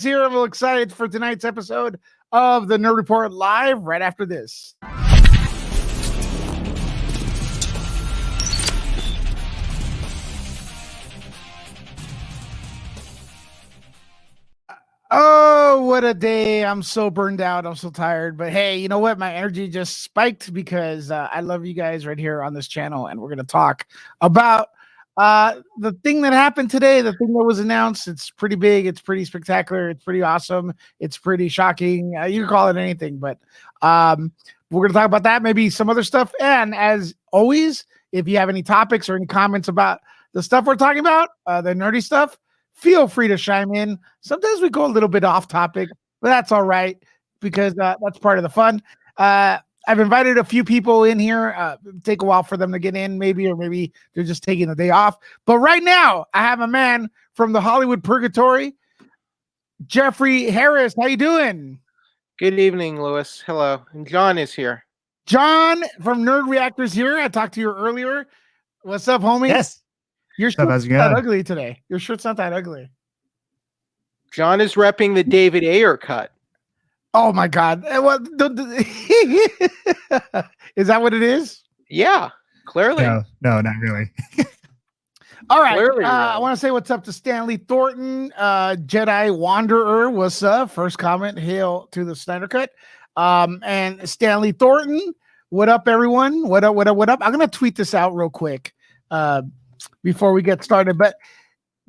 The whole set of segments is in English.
Here, I'm excited for tonight's episode of the Nerd Report live right after this. Oh, what a day. I'm so burned out. I'm so tired. But hey, you know what? My energy just spiked because I love you guys right here on this channel. And we're going to talk about the thing that happened today, the thing that was announced. It's pretty big. It's pretty spectacular. It's pretty awesome. It's pretty shocking. You can call it anything. But we're going to talk about that, maybe some other stuff. And as always, if you have any topics or any comments about the stuff we're talking about, the nerdy stuff, feel free to chime in. Sometimes we go a little bit off topic, but that's all right because that's part of the fun. I've invited a few people in here. Take a while for them to get in, or maybe they're just taking the day off. But right now, I have a man from the Hollywood Purgatory, Jeffrey Harris. How you doing? Good evening, Lewis. Hello. And John is here. John from Nerd Reactors here. I talked to you earlier. What's up, homie? Yes. Your shirt's not ugly today. Your shirt's not that ugly. John is repping the David Ayer cut. Oh my God! What? Is that what it is? Yeah, clearly. No, not really. All right. I want to say what's up to Stanley Thornton, Jedi Wanderer. What's up? First comment. Hail to the Snyder Cut. And Stanley Thornton. What up, everyone? What up? What up? What up? I'm gonna tweet this out real quick. Before we get started, but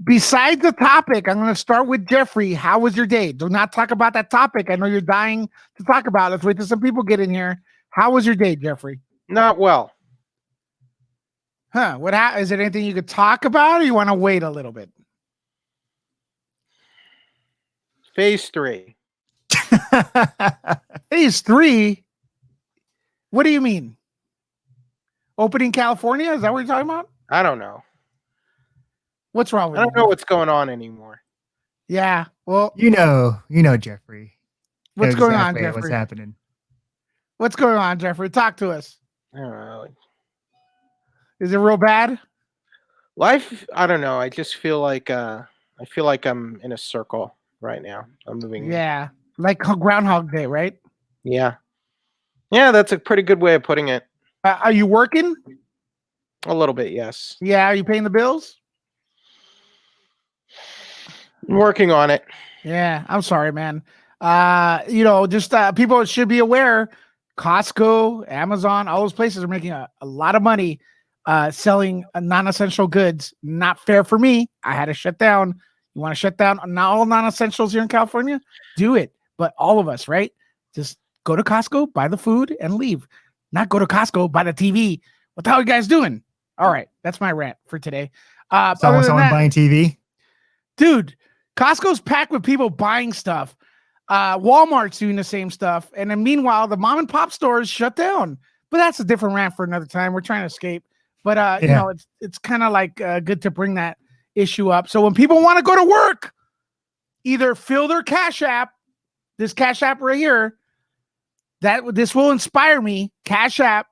besides the topic, I'm going to start with Jeffrey. How was your day? Do not talk about that topic. I know you're dying to talk about it. Let's wait till some people get in here. How was your day, Jeffrey? Not well. Huh? Is there anything you could talk about, or you want to wait a little bit? Phase 3. Phase 3? What do you mean? Opening California? Is that what you're talking about? I don't know. What's wrong with you? I don't know what's going on anymore. Yeah, well, you know, Jeffrey. What's going on, Jeffrey? What's happening? What's going on, Jeffrey? Talk to us. I don't know. Is it real bad? Life, I don't know. I just feel like I'm in a circle right now. I'm moving. Yeah, like Groundhog Day, right? Yeah, that's a pretty good way of putting it. Are you working? A little bit, yes. Yeah, are you paying the bills? I'm working on it. Yeah, I'm sorry, man. Just people should be aware. Costco, Amazon, all those places are making a lot of money selling non-essential goods. Not fair for me. I had to shut down. You want to shut down not all non-essentials here in California? Do it. But all of us, right? Just go to Costco, buy the food, and leave. Not go to Costco, buy the TV. What the hell are you guys doing? All right, that's my rant for today. Someone buying TV? Dude, Costco's packed with people buying stuff. Walmart's doing the same stuff. And then meanwhile, the mom and pop stores shut down. But that's a different rant for another time. We're trying to escape. But, it's kind of like good to bring that issue up. So when people want to go to work, either fill their Cash App, this Cash App right here, this will inspire me, Cash App,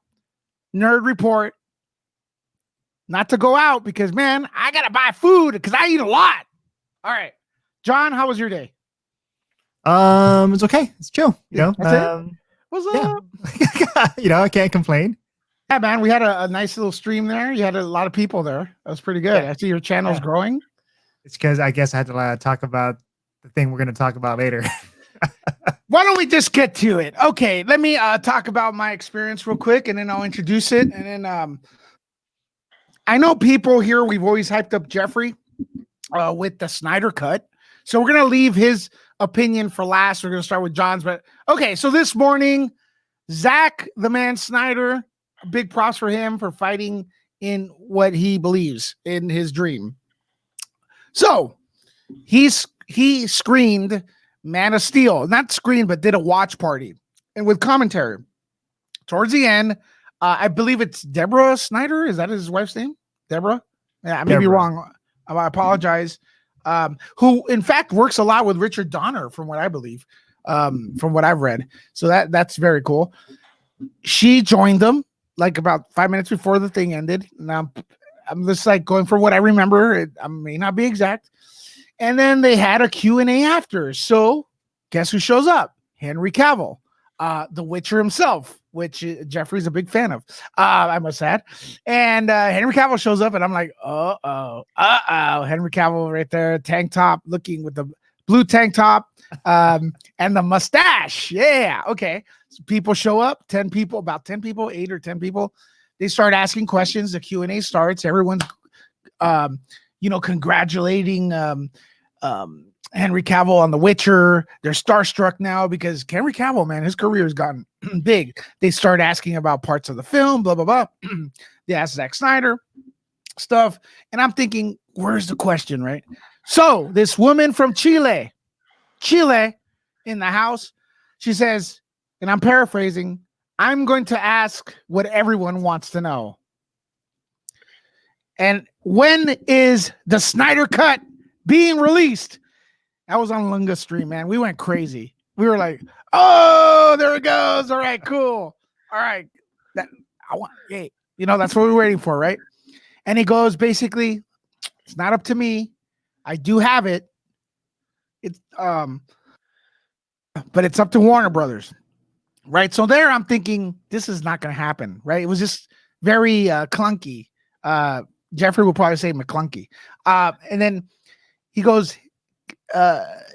Nerd Report, not to go out because, man, I got to buy food because I eat a lot. All right. John, how was your day? It's okay. It's chill. That's it? What's up? I can't complain. Yeah, man, we had a nice little stream there. You had a lot of people there. That was pretty good. I see your channel's growing. It's because I guess I had to talk about the thing we're going to talk about later. Why don't we just get to it? Okay, let me talk about my experience real quick, and then I'll introduce it. And then I know people here, we've always hyped up Jeffrey with the Snyder Cut. So we're going to leave his opinion for last. We're going to start with John's. But okay, so this morning, Zack the Man Snyder, big props for him for fighting in what he believes in his dream. So he screened Man of Steel, not screened, but did a watch party and with commentary towards the end. I believe it's Deborah Snyder. Is that his wife's name? Deborah? Yeah, I may be wrong. I apologize. Who in fact works a lot with Richard Donner, from what I believe, from what I've read. So that's very cool. She joined them like about 5 minutes before the thing ended. Now I'm just like going for what I remember. I may not be exact. And then they had a Q&A after. So guess who shows up? Henry Cavill, the Witcher himself, which Jeffrey's a big fan of, I must add. And Henry Cavill shows up, and I'm like, Henry Cavill right there, tank top, looking with the blue tank top and the mustache. Yeah, okay. So people show up, 10 people, about 10 people, 8 or 10 people. They start asking questions. The Q&A starts. Everyone's, congratulating Henry Cavill on The Witcher. They're starstruck now because Henry Cavill, man, his career has gotten big. They start asking about parts of the film, blah, blah, blah. They ask Zack Snyder stuff. And I'm thinking, where's the question, right? So this woman from Chile in the house, she says, and I'm paraphrasing, I'm going to ask what everyone wants to know. And when is the Snyder Cut being released? That was on Lunga stream, man. We went crazy. We were like, oh, there it goes. All right, cool. All right. That's what we're waiting for, right? And he goes, basically, it's not up to me. I do have it. It's but it's up to Warner Brothers. Right. So there I'm thinking this is not going to happen. Right. It was just very clunky. Jeffrey will probably say McClunky. And then he goes,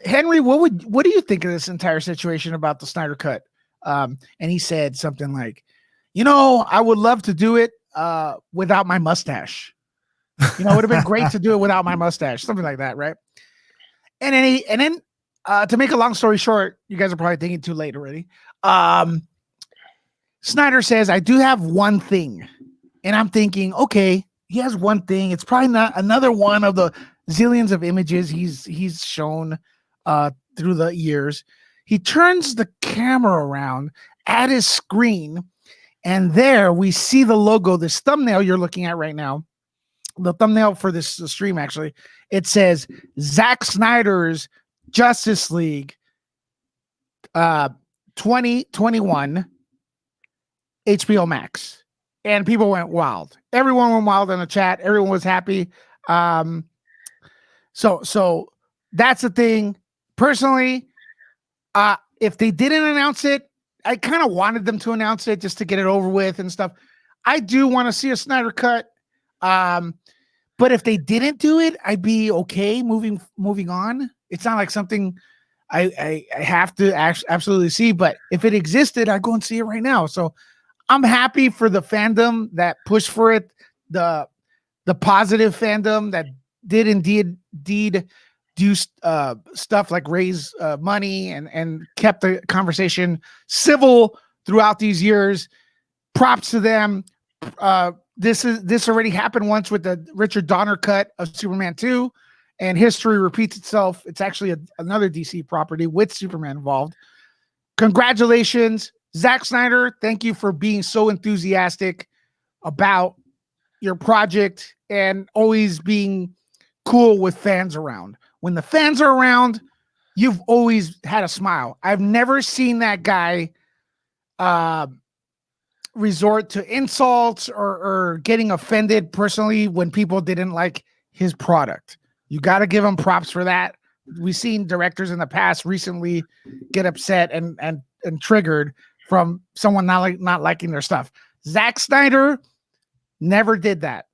Henry, what do you think of this entire situation about the Snyder Cut? And he said something like, I would love to do it without my mustache. It would have been great to do it without my mustache, something like that, right? And then to make a long story short, you guys are probably thinking too late already. Snyder says, I do have one thing. And I'm thinking, okay, he has one thing. It's probably not another one of the zillions of images he's shown through the years. He turns the camera around at his screen, and there we see the logo, this thumbnail you're looking at right now. The thumbnail for this stream, actually, it says Zack Snyder's Justice League 2021 HBO Max. And people went wild. Everyone went wild in the chat. Everyone was happy. So that's the thing. Personally, if they didn't announce it, I kind of wanted them to announce it just to get it over with and stuff. I do want to see a Snyder Cut. But if they didn't do it, I'd be okay moving on. It's not like something I have to absolutely see, but if it existed, I'd go and see it right now. So I'm happy for the fandom that pushed for it, the positive fandom that did indeed do stuff like raise money and kept the conversation civil throughout these years. Props to them. This already happened once with the Richard Donner cut of Superman 2, and history repeats itself. It's actually another DC property with Superman involved. Congratulations, Zack Snyder. Thank you for being so enthusiastic about your project and always being cool with fans around. When the fans are around, you've always had a smile. I've never seen that guy resort to insults or getting offended personally when people didn't like his product. You got to give him props for that. We've seen directors in the past recently get upset and triggered from someone not liking their stuff. Zack Snyder never did that.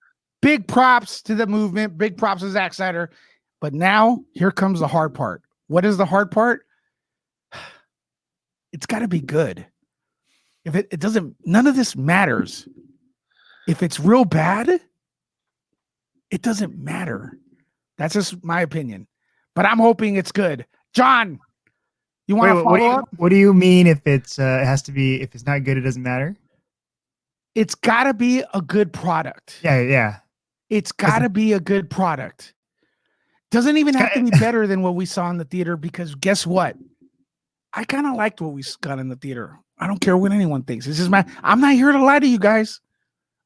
Big props to the movement. Big props to Zack Snyder. But now here comes the hard part. What is the hard part? It's got to be good. If it doesn't, none of this matters. If it's real bad, it doesn't matter. That's just my opinion. But I'm hoping it's good. John, you want to follow up? What do you mean if it has to be, if it's not good, it doesn't matter? It's got to be a good product. Yeah. It's got to be a good product. Doesn't even have to be better than what we saw in the theater, because guess what? I kind of liked what we got in the theater. I don't care what anyone thinks. It's just I'm not here to lie to you guys.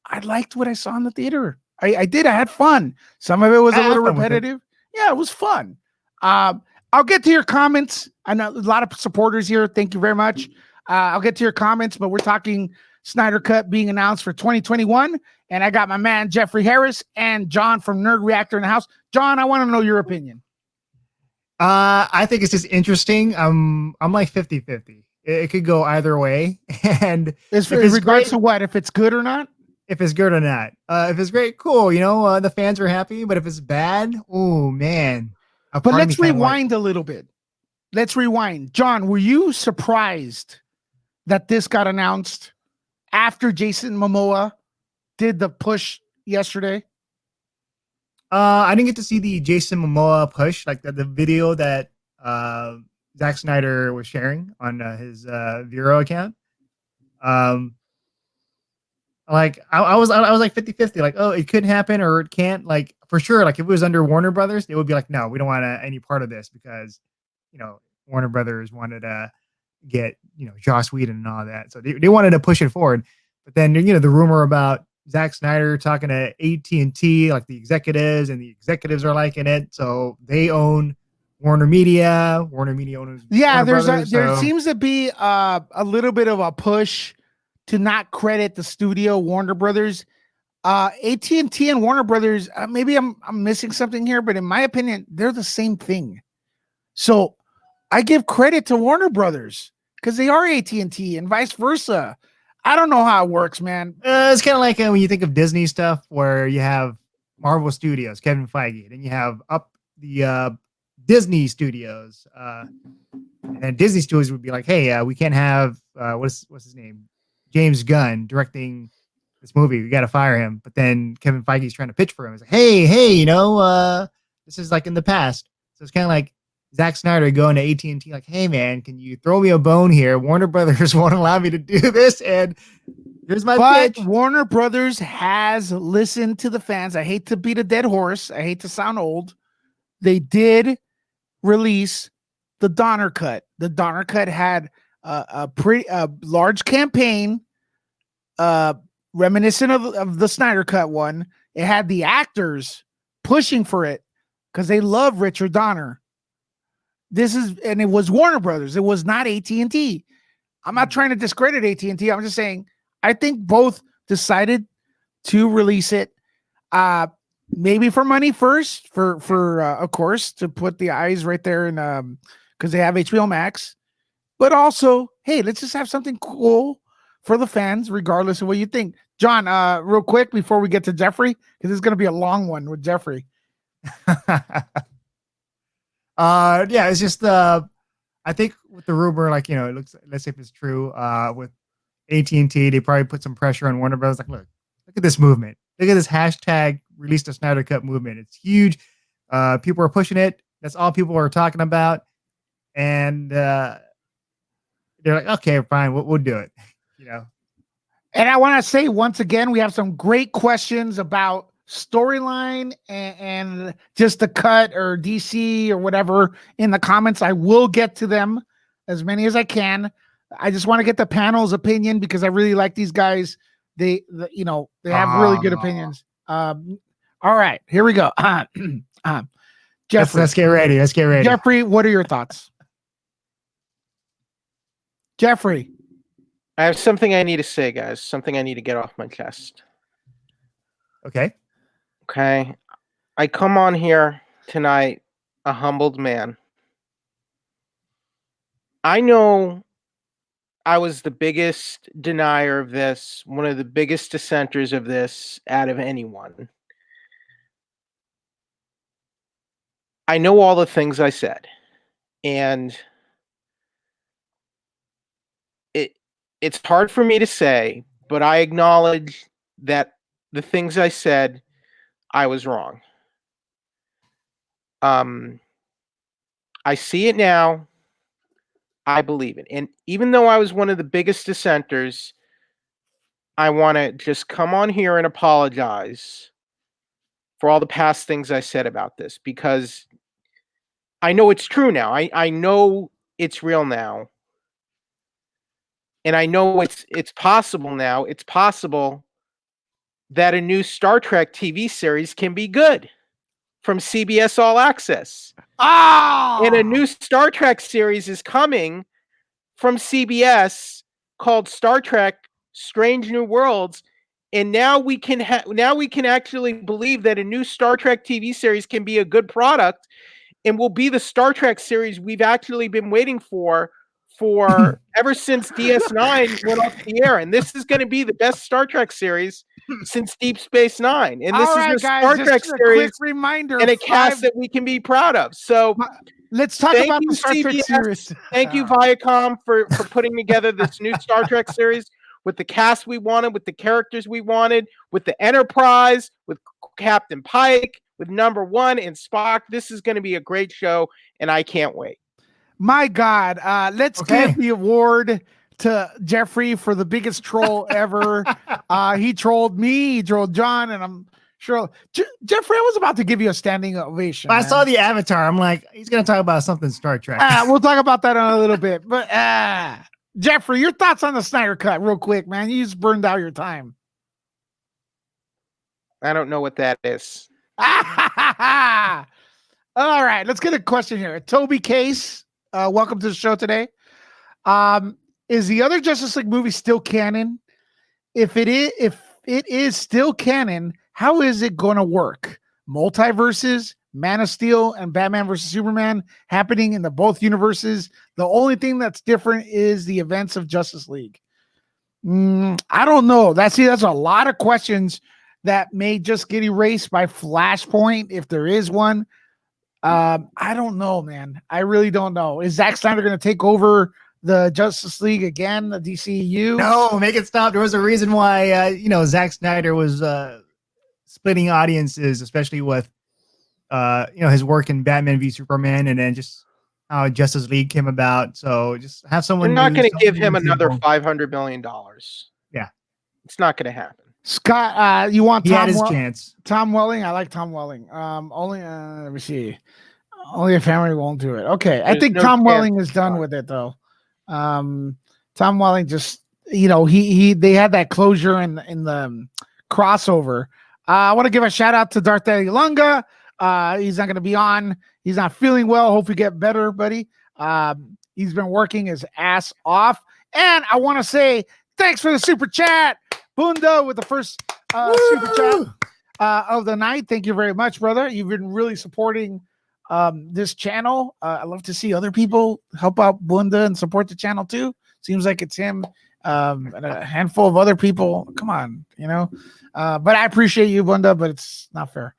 I liked what I saw in the theater. I did. I had fun. Some of it was a little repetitive. Yeah, it was fun. I'll get to your comments. I know a lot of supporters here. Thank you very much. I'll get to your comments, but we're talking Snyder Cut being announced for 2021. And I got my man, Jeffrey Harris, and John from Nerd Reactor in the house. John, I want to know your opinion. I think it's just interesting. I'm like 50-50. It could go either way. And Is if in it's regards great, to what? If it's good or not? if it's good or not. If it's great, cool. The fans are happy. But if it's bad, oh man, a But part of me let's kind of like. rewind a little bit. Let's rewind. John, were you surprised that this got announced after Jason Momoa did the push yesterday? I didn't get to see the Jason Momoa push, like the video that Zack Snyder was sharing on his Vero account. Like I was like 50-50, like, oh, it could happen or it can't. Like for sure, like if it was under Warner Brothers, they would be like, no, we don't want any part of this because Warner Brothers wanted to get Joss Whedon and all that, so they wanted to push it forward. But then the rumor about Zack Snyder talking to AT&T, like the executives, and the executives are liking it, so they own Warner Media. Warner Media owns Yeah, Warner Brothers. there So seems to be a little bit of a push to not credit the studio Warner Brothers. AT&T and Warner Brothers, maybe I'm missing something here, but in my opinion, they're the same thing. So I give credit to Warner Brothers because they are AT&T and vice versa. I don't know how it works, man. it's kind of like when you think of Disney stuff, where you have Marvel Studios, Kevin Feige, then you have up the Disney Studios, and Disney Studios would be like, hey, we can't have what's his name, James Gunn directing this movie. We got to fire him. But then Kevin Feige's trying to pitch for him. It's like, hey, this is like in the past. So it's kind of like Zack Snyder going to AT&T, like, hey man, can you throw me a bone here? Warner Brothers won't allow me to do this, and here's my But pitch. Warner Brothers has listened to the fans. I hate to beat a dead horse. I hate to sound old. They did release the Donner Cut. The Donner Cut had a pretty large campaign, reminiscent of the Snyder Cut one. It had the actors pushing for it because they love Richard Donner. And it was Warner Brothers. It was not AT&T. I'm not trying to discredit AT&T. I'm just saying I think both decided to release it. Maybe for money first, for of course, to put the eyes right there, and because they have HBO Max, but also, hey, let's just have something cool for the fans, regardless of what you think. John, real quick before we get to Jeffrey, because it's going to be a long one with Jeffrey. Yeah, it's just I think with the rumor, like it looks. Let's say if it's true, with AT&T, they probably put some pressure on Warner Bros. Like, look at this movement. Look at this hashtag release the Snyder Cut movement. It's huge. People are pushing it. That's all people are talking about. And they're like, okay, fine, we'll do it. And I want to say once again, we have some great questions about storyline and just the cut or DC or whatever in the comments. I will get to them, as many as I can. I just want to get the panel's opinion because I really like these guys. They have really good opinions. All right, here we go. Jeffrey, Let's get ready. Let's get ready. Jeffrey, what are your thoughts? Jeffrey. I have something I need to say, guys. Something I need to get off my chest. Okay. Okay. I come on here tonight a humbled man. I know I was the biggest denier of this, one of the biggest dissenters of this out of anyone. I know all the things I said, and it's hard for me to say, but I acknowledge that the things I said, I was wrong. I see it now. I believe it. And even though I was one of the biggest dissenters, I want to just come on here and apologize for all the past things I said about this, because I know it's true now. I know it's real now. And I know it's possible now. It's possible that a new Star Trek TV series can be good from CBS All Access. And a new Star Trek series is coming from CBS called Star Trek Strange New Worlds. And now we can actually believe that a new Star Trek TV series can be a good product. and will be the Star Trek series we've actually been waiting for ever since DS9 went off the air. And this is going to be the best Star Trek series since Deep Space Nine. And this All is right, the guys, Star just Trek a series quick reminder. and a cast that we can be proud of. So let's talk thank about you, the Star Trek CBS. series. Thank you, Viacom, for putting together this new Star Trek series with the cast we wanted, with the characters we wanted, with the Enterprise, with Captain Pike, with Number One and Spock. This is going to be a great show, and I can't wait. My God, let's give the award to Jeffrey for the biggest troll ever. He trolled me, he trolled John, and I'm sure Jeffrey, I was about to give you a standing ovation. I saw the Avatar. I'm like, he's gonna talk about something Star Trek. We'll talk about that in a little bit. But Jeffrey, your thoughts on the Snyder Cut, real quick, man. You just burned out your time. I don't know what that is. All right, let's get a question here. Toby Case, welcome to the show today. Is the other Justice League movie still canon? If it is still canon, how is it going to work? Multiverses, Man of Steel, and Batman versus Superman happening in both universes. The only thing that's different is the events of Justice League. I don't know. That's a lot of questions that may just get erased by Flashpoint if there is one. I don't know, man. I really don't know. Is Zack Snyder going to take over the Justice League again, the DCEU? No, make it stop. There was a reason why, Zack Snyder was splitting audiences, especially with, his work in Batman v Superman, and then just how Justice League came about. So just have someone. You're not going to give him another $500 million. Yeah, it's not going to happen. Scott, you want he had his chance. Tom Welling, I like Tom Welling. Only let me see. Only a family won't do it. Okay, I think Tom Welling is done with it though. Tom Welling just, they had that closure in the crossover. I want to give a shout out to Darth Lunga. He's not going to be on. He's not feeling well. Hope you get better, buddy. He's been working his ass off. And I want to say thanks for the super chat. Bunda with the first super chat of the night. Thank you very much, brother. You've been really supporting this channel. I love to see other people help out Bunda and support the channel too. Seems like it's him and a handful of other people. Come on, but I appreciate you, Bunda, but it's not fair.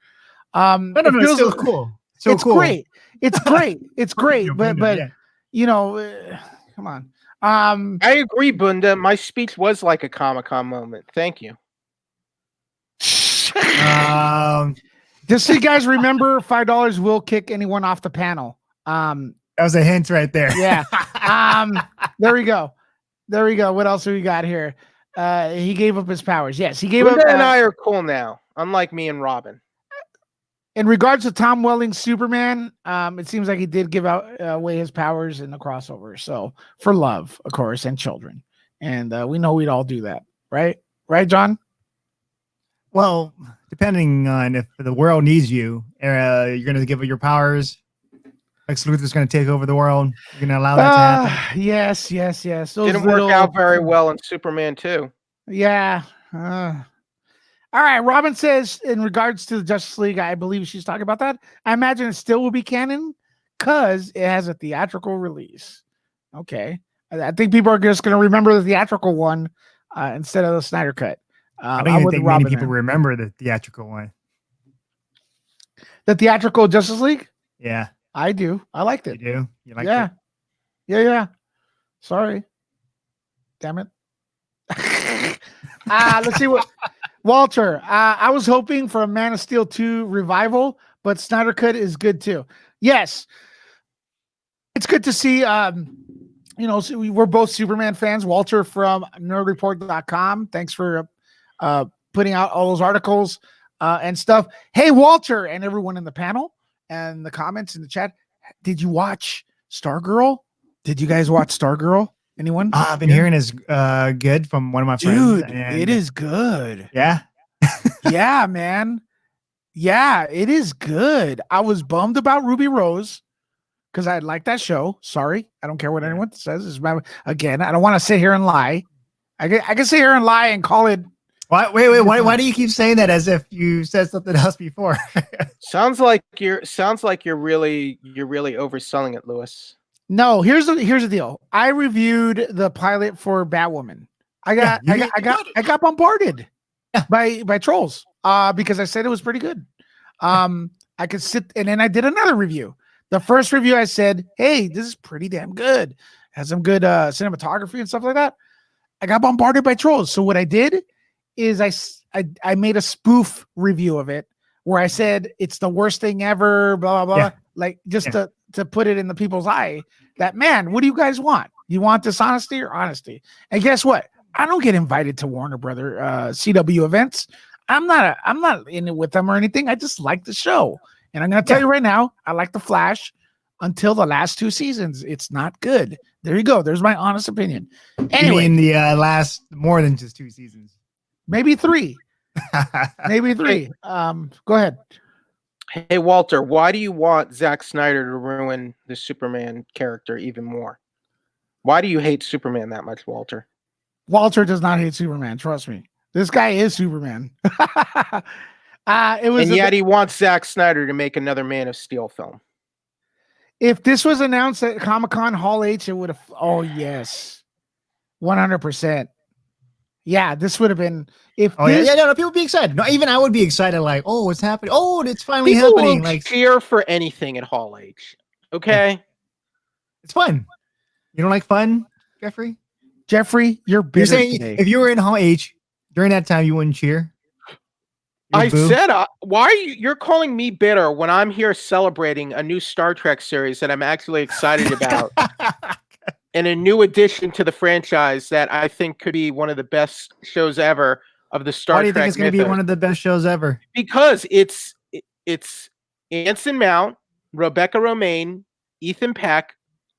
It's still cool. It's cool. Great. It's great. It's great. but come on. I agree, Bunda. My speech was like a Comic-Con moment. Thank you. Just so you guys remember, $5 will kick anyone off the panel. That was a hint right there. Yeah. There we go. What else have we got here? He gave up his powers. Yes, he gave Bunda up. And I are cool now, unlike me and Robin. In regards to Tom Welling's Superman, it seems like he did give away his powers in the crossover. So for love, of course, and children. And we know we'd all do that, right? Right, John? Well, depending on if the world needs you, you're going to give up your powers. Lex Luthor's going to take over the world. You're going to allow that to happen. Yes. Those didn't work out very well in Superman 2. Yeah. All right. Robin says, in regards to the Justice League, I believe she's talking about that. I imagine it still will be canon because it has a theatrical release. Okay. I think people are just going to remember the theatrical one instead of the Snyder Cut. I don't even think many people remember the theatrical one. The theatrical Justice League? Yeah. I do. I liked it. You do? You liked it? Yeah. Sorry. Damn it. Let's see what Walter. I was hoping for a Man of Steel 2 revival, but Snyder Cut is good too. Yes. It's good to see so we're both Superman fans. Walter from nerdreport.com. Thanks for putting out all those articles and stuff. Hey, Walter, and everyone in the panel and the comments in the chat. Did you watch Stargirl? Did you guys watch Stargirl? Anyone? I've been hearing it's good from one of my friends. Dude, it is good. Yeah. Yeah, man. Yeah, it is good. I was bummed about Ruby Rose because I like that show. Sorry. I don't care what anyone says. Again, I don't want to sit here and lie. I can sit here and lie and call it Why do you keep saying that as if you said something else before? Sounds like you're really overselling it, Lewis. No, here's the deal. I reviewed the pilot for Batwoman. I got bombarded by trolls because I said it was pretty good. I could sit and then I did another review. The first review I said, "Hey, this is pretty damn good. Has some good cinematography and stuff like that." I got bombarded by trolls. So what I did is I made a spoof review of it where I said it's the worst thing ever, blah blah blah. Yeah. Like just to put it in the people's eye that, man, what do you guys want? You want dishonesty or honesty? And guess what? I don't get invited to Warner Brother CW events. I'm not in it with them or anything. I just like the show. And I'm going to tell you right now, I like The Flash until the last 2 seasons. It's not good. There you go. There's my honest opinion. Anyway, you mean the last more than just 2 seasons? Maybe 3. Maybe 3. Go ahead. Hey, Walter, why do you want Zack Snyder to ruin the Superman character even more? Why do you hate Superman that much, Walter? Walter does not hate Superman. Trust me. This guy is Superman. And yet he wants Zack Snyder to make another Man of Steel film. If this was announced at Comic-Con Hall H, it would have. Oh, yes. 100%. Yeah, this would have been. No, people would be excited. No, even I would be excited. Like, oh, what's happening? Oh, it's finally People happening. Will like, cheer for anything at Hall H. Okay, yeah. It's fun. You don't like fun, Jeffrey? Jeffrey, you're saying today. If you were in Hall H during that time, you wouldn't cheer. I said, why are you're calling me bitter when I'm here celebrating a new Star Trek series that I'm actually excited about, and a new addition to the franchise that I think could be one of the best shows ever of the Star Trek. Why do you think it's going to be one of the best shows ever? Because it's Anson Mount, Rebecca Romaine, Ethan Peck,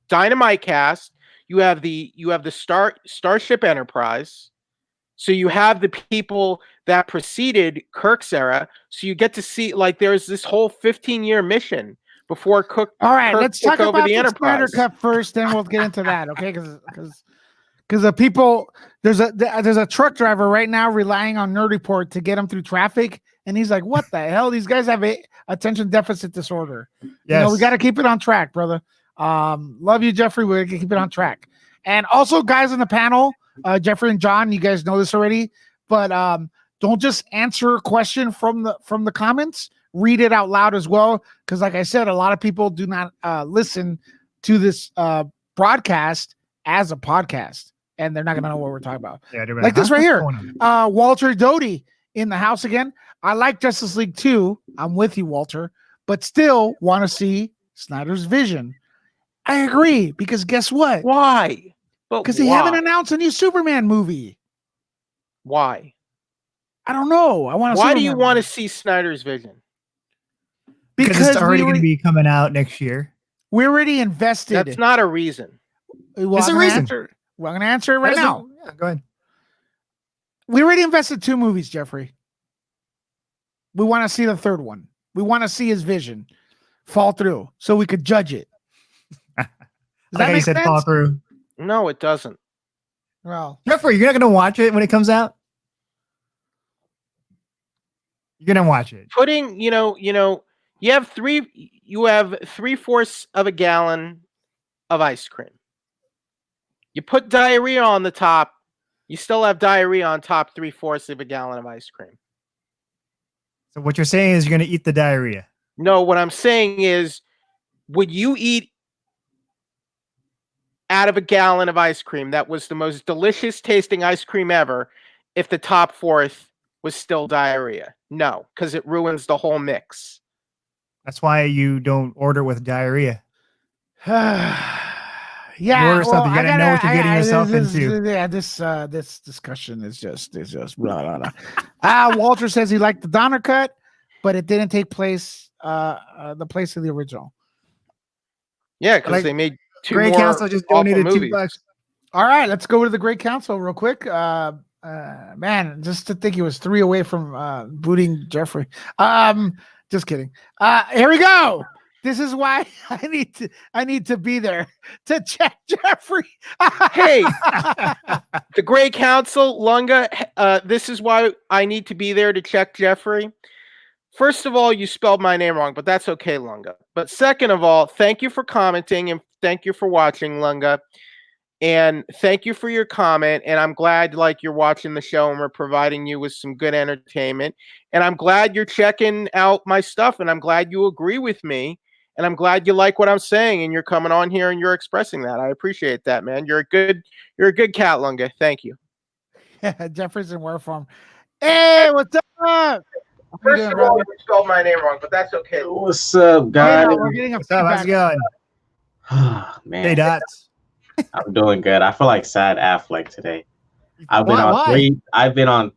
Dynamite cast. You have the Starship Enterprise. So you have the people that preceded Kirk's era. So you get to see, like, there's this whole 15-year mission before Kirk. All right, Kirk let's talk about the Snyder Cut first, then we'll get into that, okay? Because the people, there's a truck driver right now relying on Nerd Report to get him through traffic, and he's like, "What the hell? These guys have attention deficit disorder." Yes. You know, we got to keep it on track, brother. Love you, Jeffrey. We're gonna keep it on track. And also, guys in the panel, Jeffrey and John, you guys know this already, but don't just answer a question from the comments. Read it out loud as well, because like I said, a lot of people do not listen to this broadcast as a podcast, and they're not gonna know what we're talking about. Yeah, like this right here. Walter Doty in the house again. I like Justice League 2. I'm with you, Walter, but still want to see Snyder's vision. I agree, because guess what? Why? Because they haven't announced a new Superman movie. Why? I don't know. I want. Why do you want to see Snyder's vision? Because it's already going to be coming out next year. We already invested. That's not a reason. Well, it's a reason. We're going to answer it right now. Yeah, go ahead. We already invested 2 movies, Jeffrey. We want to see the third one. We want to see his vision fall through so we could judge it. Does that make sense? Fall through. No, it doesn't. Well, Jeffrey, you're not going to watch it when it comes out? You're going to watch it. Putting, you have 3/4 of a gallon of ice cream. You put diarrhea on the top, you still have diarrhea on top 3/4 of a gallon of ice cream. So what you're saying is you're going to eat the diarrhea? No, what I'm saying is, would you eat out of a gallon of ice cream that was the most delicious tasting ice cream ever if the top 1/4 was still diarrhea? No, because it ruins the whole mix. That's why you don't order with diarrhea. Yeah, order something. You gotta know what you're getting yourself into. Yeah, this discussion is just blah blah blah. Walter says he liked the Donner Cut, but it didn't take place the place of the original. Yeah, because they made 2 Great more Council just donated movies. $2. All right, let's go to the Great Council real quick. Man, just to think he was 3 away from booting Jeffrey. Just kidding. Here we go. This is why I need to be there to check Jeffrey. Hey, the Grey Council, Lunga, this is why I need to be there to check Jeffrey. First of all, you spelled my name wrong, but that's okay, Lunga. But second of all, thank you for commenting and thank you for watching, Lunga. And thank you for your comment. And I'm glad like you're watching the show and we're providing you with some good entertainment. And I'm glad you're checking out my stuff and I'm glad you agree with me. And I'm glad you like what I'm saying and you're coming on here and you're expressing that. I appreciate that, man. You're a good cat, Lunga. Thank you. Jeffrey's in war form. Hey, what's up? First of all, you spelled my name wrong, but that's okay. What's up, guys? We're getting a What's up? How's it going? Man, Hey, Dots. I'm doing good. I feel like sad Affleck today. I've been Why? on Why? three. I've been on.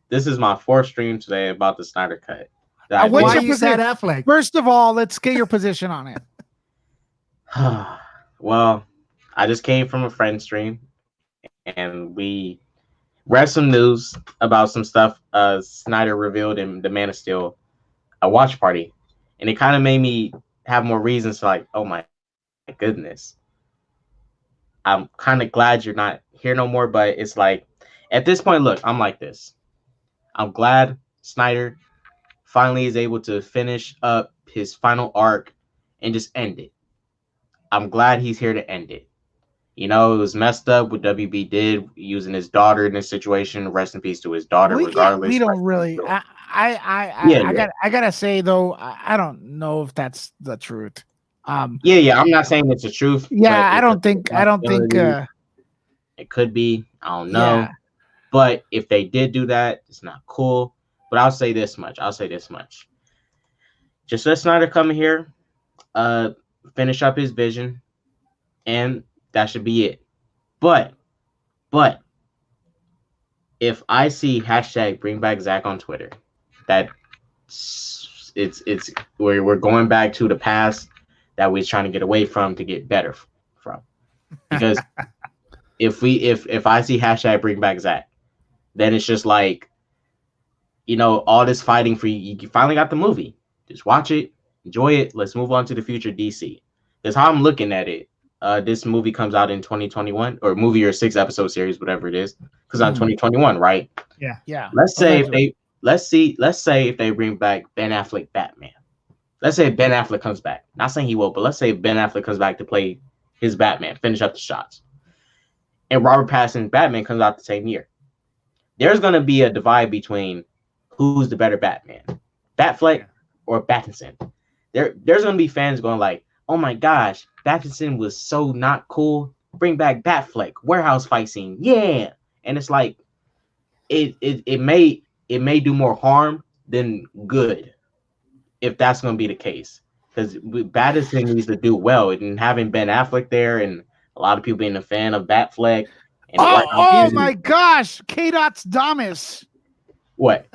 This is my fourth stream today about the Snyder Cut. What's Why your you sad position? Affleck? First of all, let's get your position on it. Well, I just came from a friend stream, and we read some news about some stuff Snyder revealed in the Man of Steel, a watch party, and it kind of made me have more reasons to like, oh my goodness. I'm kind of glad you're not here no more, but it's like at this point, look, I'm like this. I'm glad Snyder finally is able to finish up his final arc and just end it. I'm glad he's here to end it. You know, it was messed up what WB did using his daughter in this situation. Rest in peace to his daughter, regardless. We don't really. I gotta say though, I don't know if that's the truth. Yeah. I'm not saying it's the truth. Yeah, but I don't think. It could be. I don't know. Yeah. But if they did do that, it's not cool. But I'll say this much. Just let Snyder come here, finish up his vision, and that should be it. But if I see hashtag bring back Zack on Twitter, that it's we're going back to the past that we're trying to get away from to get better from. Because if I see hashtag bring back Zack, then it's just like, you know, all this fighting for you finally got the movie. Just watch it, enjoy it. Let's move on to the future DC. That's how I'm looking at it. This movie comes out in 2021, or movie or 6-episode series, whatever it is, because on 2021, right? Yeah. Let's say if they bring back Ben Affleck Batman. Let's say Ben Affleck comes back. Not saying he will, but let's say Ben Affleck comes back to play his Batman, finish up the shots, and Robert Pattinson's Batman comes out the same year. There's gonna be a divide between who's the better Batman, Batfleck or Pattinson. There's gonna be fans going like, oh my gosh, Pattinson was so not cool. Bring back Batfleck, warehouse fight scene, yeah. And it's like, it may do more harm than good if that's gonna be the case. Because Pattinson needs to do well, and having Ben Affleck there, and a lot of people being a fan of Batfleck. And Oh my gosh, K-Dot's Damas. What?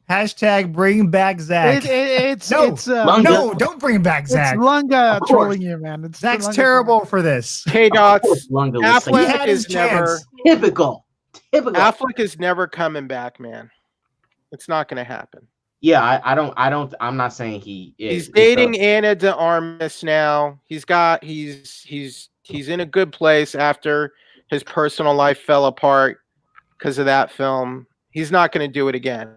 Hashtag bring back Zack. No, don't bring back Zack. It's Lunga trolling you, man. Zack's terrible for this. K-Dots. Affleck is never typical. Affleck is never coming back, man. It's not going to happen. Yeah, I'm not saying he is. He's dating Ana de Armas now. He's in a good place after his personal life fell apart because of that film. He's not going to do it again.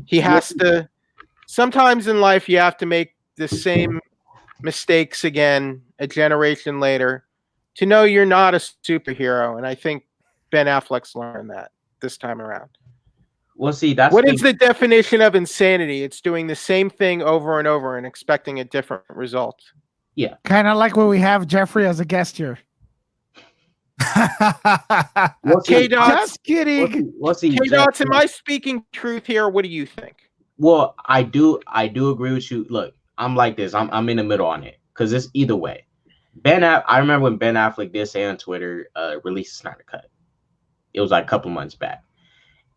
He has to. Sometimes in life, you have to make the same mistakes again a generation later to know you're not a superhero. And I think Ben Affleck's learned that this time around. Well, see, that's what is the definition of insanity? It's doing the same thing over and over and expecting a different result. Yeah. Kind of like when we have Jeffrey as a guest here. K-Dots, just kidding. K-Dots, am I speaking truth here? What do you think? Well, I do agree with you. Look, I'm like this. I'm in the middle on it because it's either way. I remember when Ben Affleck did say on Twitter, release Snyder Cut. It was like a couple months back.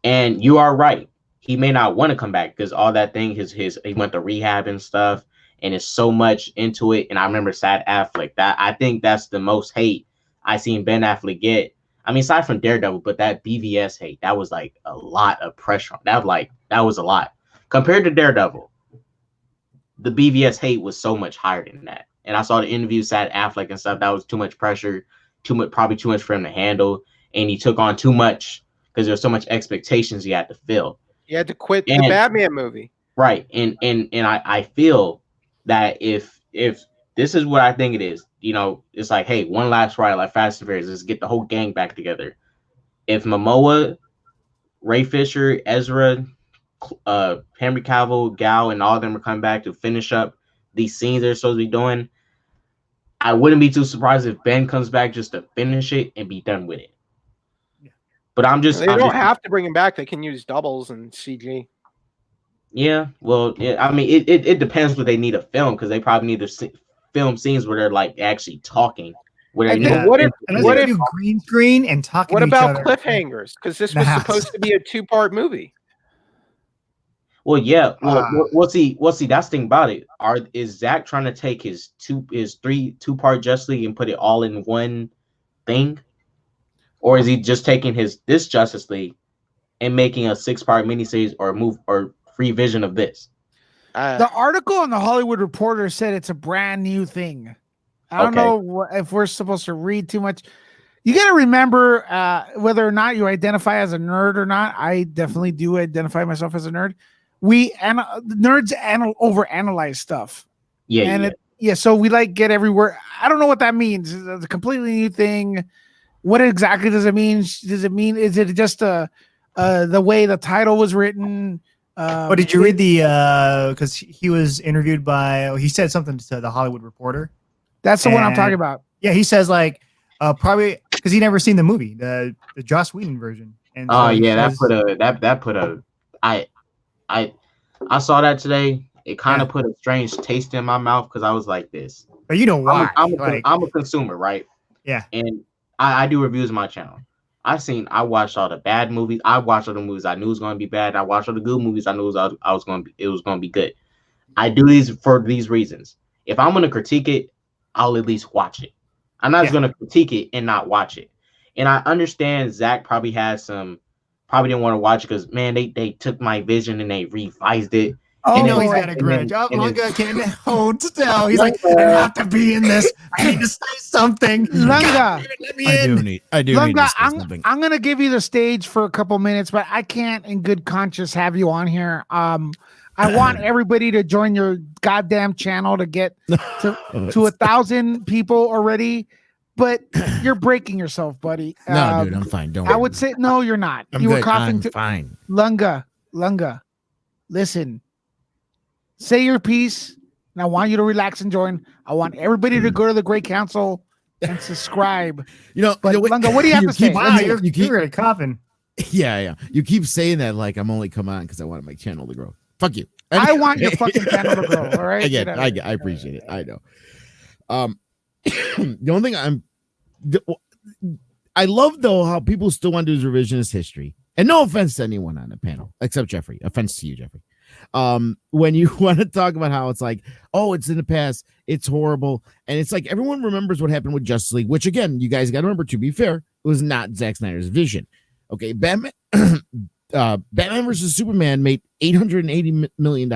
And you are right. He may not want to come back because all that thing, he went to rehab and stuff, and it's so much into it. And I remember sad Affleck. I think that's the most hate I seen Ben Affleck get. I mean, aside from Daredevil, but that BVS hate, that was like a lot of pressure. That was a lot compared to Daredevil. the BVS hate was so much higher than that. And I saw the interview Sad Affleck and stuff. That was too much pressure, probably too much for him to handle, and he took on too much because there's so much expectations he had to fill. He had to quit the Batman movie. Right. And I feel that if this is what I think it is, you know, it's like, hey, one last ride, like Fast and Furious, let's get the whole gang back together. If Momoa, Ray Fisher, Ezra, Henry Cavill, Gal, and all of them are coming back to finish up these scenes they're supposed to be doing, I wouldn't be too surprised if Ben comes back just to finish it and be done with it. But They don't have to bring him back. They can use doubles and CG. Yeah, well, yeah, I mean, it depends what they need to film, because they probably need to film scenes where they're like actually talking. What if green screen and talking? What to about each other cliffhangers? Because this was supposed to be a 2-part movie. Well, yeah. Well, see, that's the thing about it. Is Zack trying to take his two-part Justice League and put it all in one thing, or is he just taking this Justice League and making a 6-part miniseries or free vision of this? The article on the Hollywood Reporter said it's a brand new thing. I don't know if we're supposed to read too much. You got to remember whether or not you identify as a nerd or not. I definitely do identify myself as a nerd. Nerds overanalyze stuff. So we like get everywhere. I don't know what that means. It's a completely new thing. What exactly does it mean? Is it just the way the title was written? Did you read because he was interviewed by, he said something to the Hollywood Reporter. That's the one I'm talking about. Yeah, he says like probably because he never seen the movie, the Joss Whedon version. And I saw that today. It kind of put a strange taste in my mouth, because I was like this. But you know why? I'm a consumer, right? Yeah. And I do reviews on my channel. I watched all the bad movies. I watched all the movies I knew was going to be bad. I watched all the good movies I knew it was going to be good. I do these for these reasons. If I'm going to critique it, I'll at least watch it. I'm not just going to critique it and not watch it. And I understand Zack probably didn't want to watch it because, man, they took my vision and they revised it. Oh, no, he's got a grudge. Lunga can't hold still. He's like, I have to be in this. I need to say something. Lunga, I do need to say something. I'm going to give you the stage for a couple minutes, but I can't in good conscience have you on here. I want everybody to join your goddamn channel to get to 1,000 people already, but you're breaking yourself, buddy. No, dude, I'm fine. Don't I would say, no, you're not. You were coughing. I'm fine. Lunga, listen. Say your piece, and I want you to relax and join. I want everybody to go to the Great Council and subscribe. Lunga, what do you have to say? Wow, you're really coughing. Yeah. You keep saying that like I'm only coming on because I want my channel to grow. Fuck you. I want your fucking channel to grow. All right. I appreciate it. I know. The only thing I love though how people still want to do revisionist history, and no offense to anyone on the panel except Jeffrey. Offense to you, Jeffrey. When you want to talk about how it's like, oh, it's in the past, it's horrible, and it's like everyone remembers what happened with Justice League, which again, you guys got to remember, to be fair, it was not Zack Snyder's vision. Okay, Batman versus Superman made $880 million.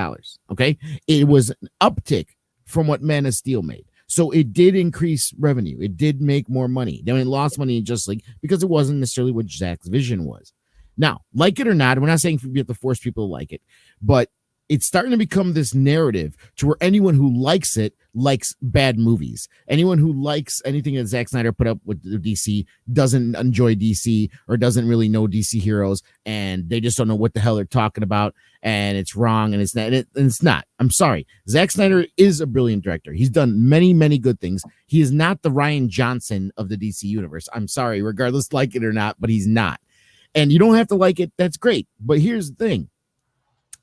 Okay, it was an uptick from what Man of Steel made, so it did increase revenue. It did make more money. Then it lost money in Justice League because it wasn't necessarily what Zack's vision was. Now, like it or not, we're not saying we have to force people to like it, but it's starting to become this narrative to where anyone who likes it likes bad movies. Anyone who likes anything that Zack Snyder put up with DC doesn't enjoy DC or doesn't really know DC heroes, and they just don't know what the hell they're talking about, and it's wrong, and it's not. And it's not. I'm sorry. Zack Snyder is a brilliant director. He's done many, many good things. He is not the Rian Johnson of the DC universe. I'm sorry, regardless like it or not, but he's not. And you don't have to like it. That's great. But here's the thing.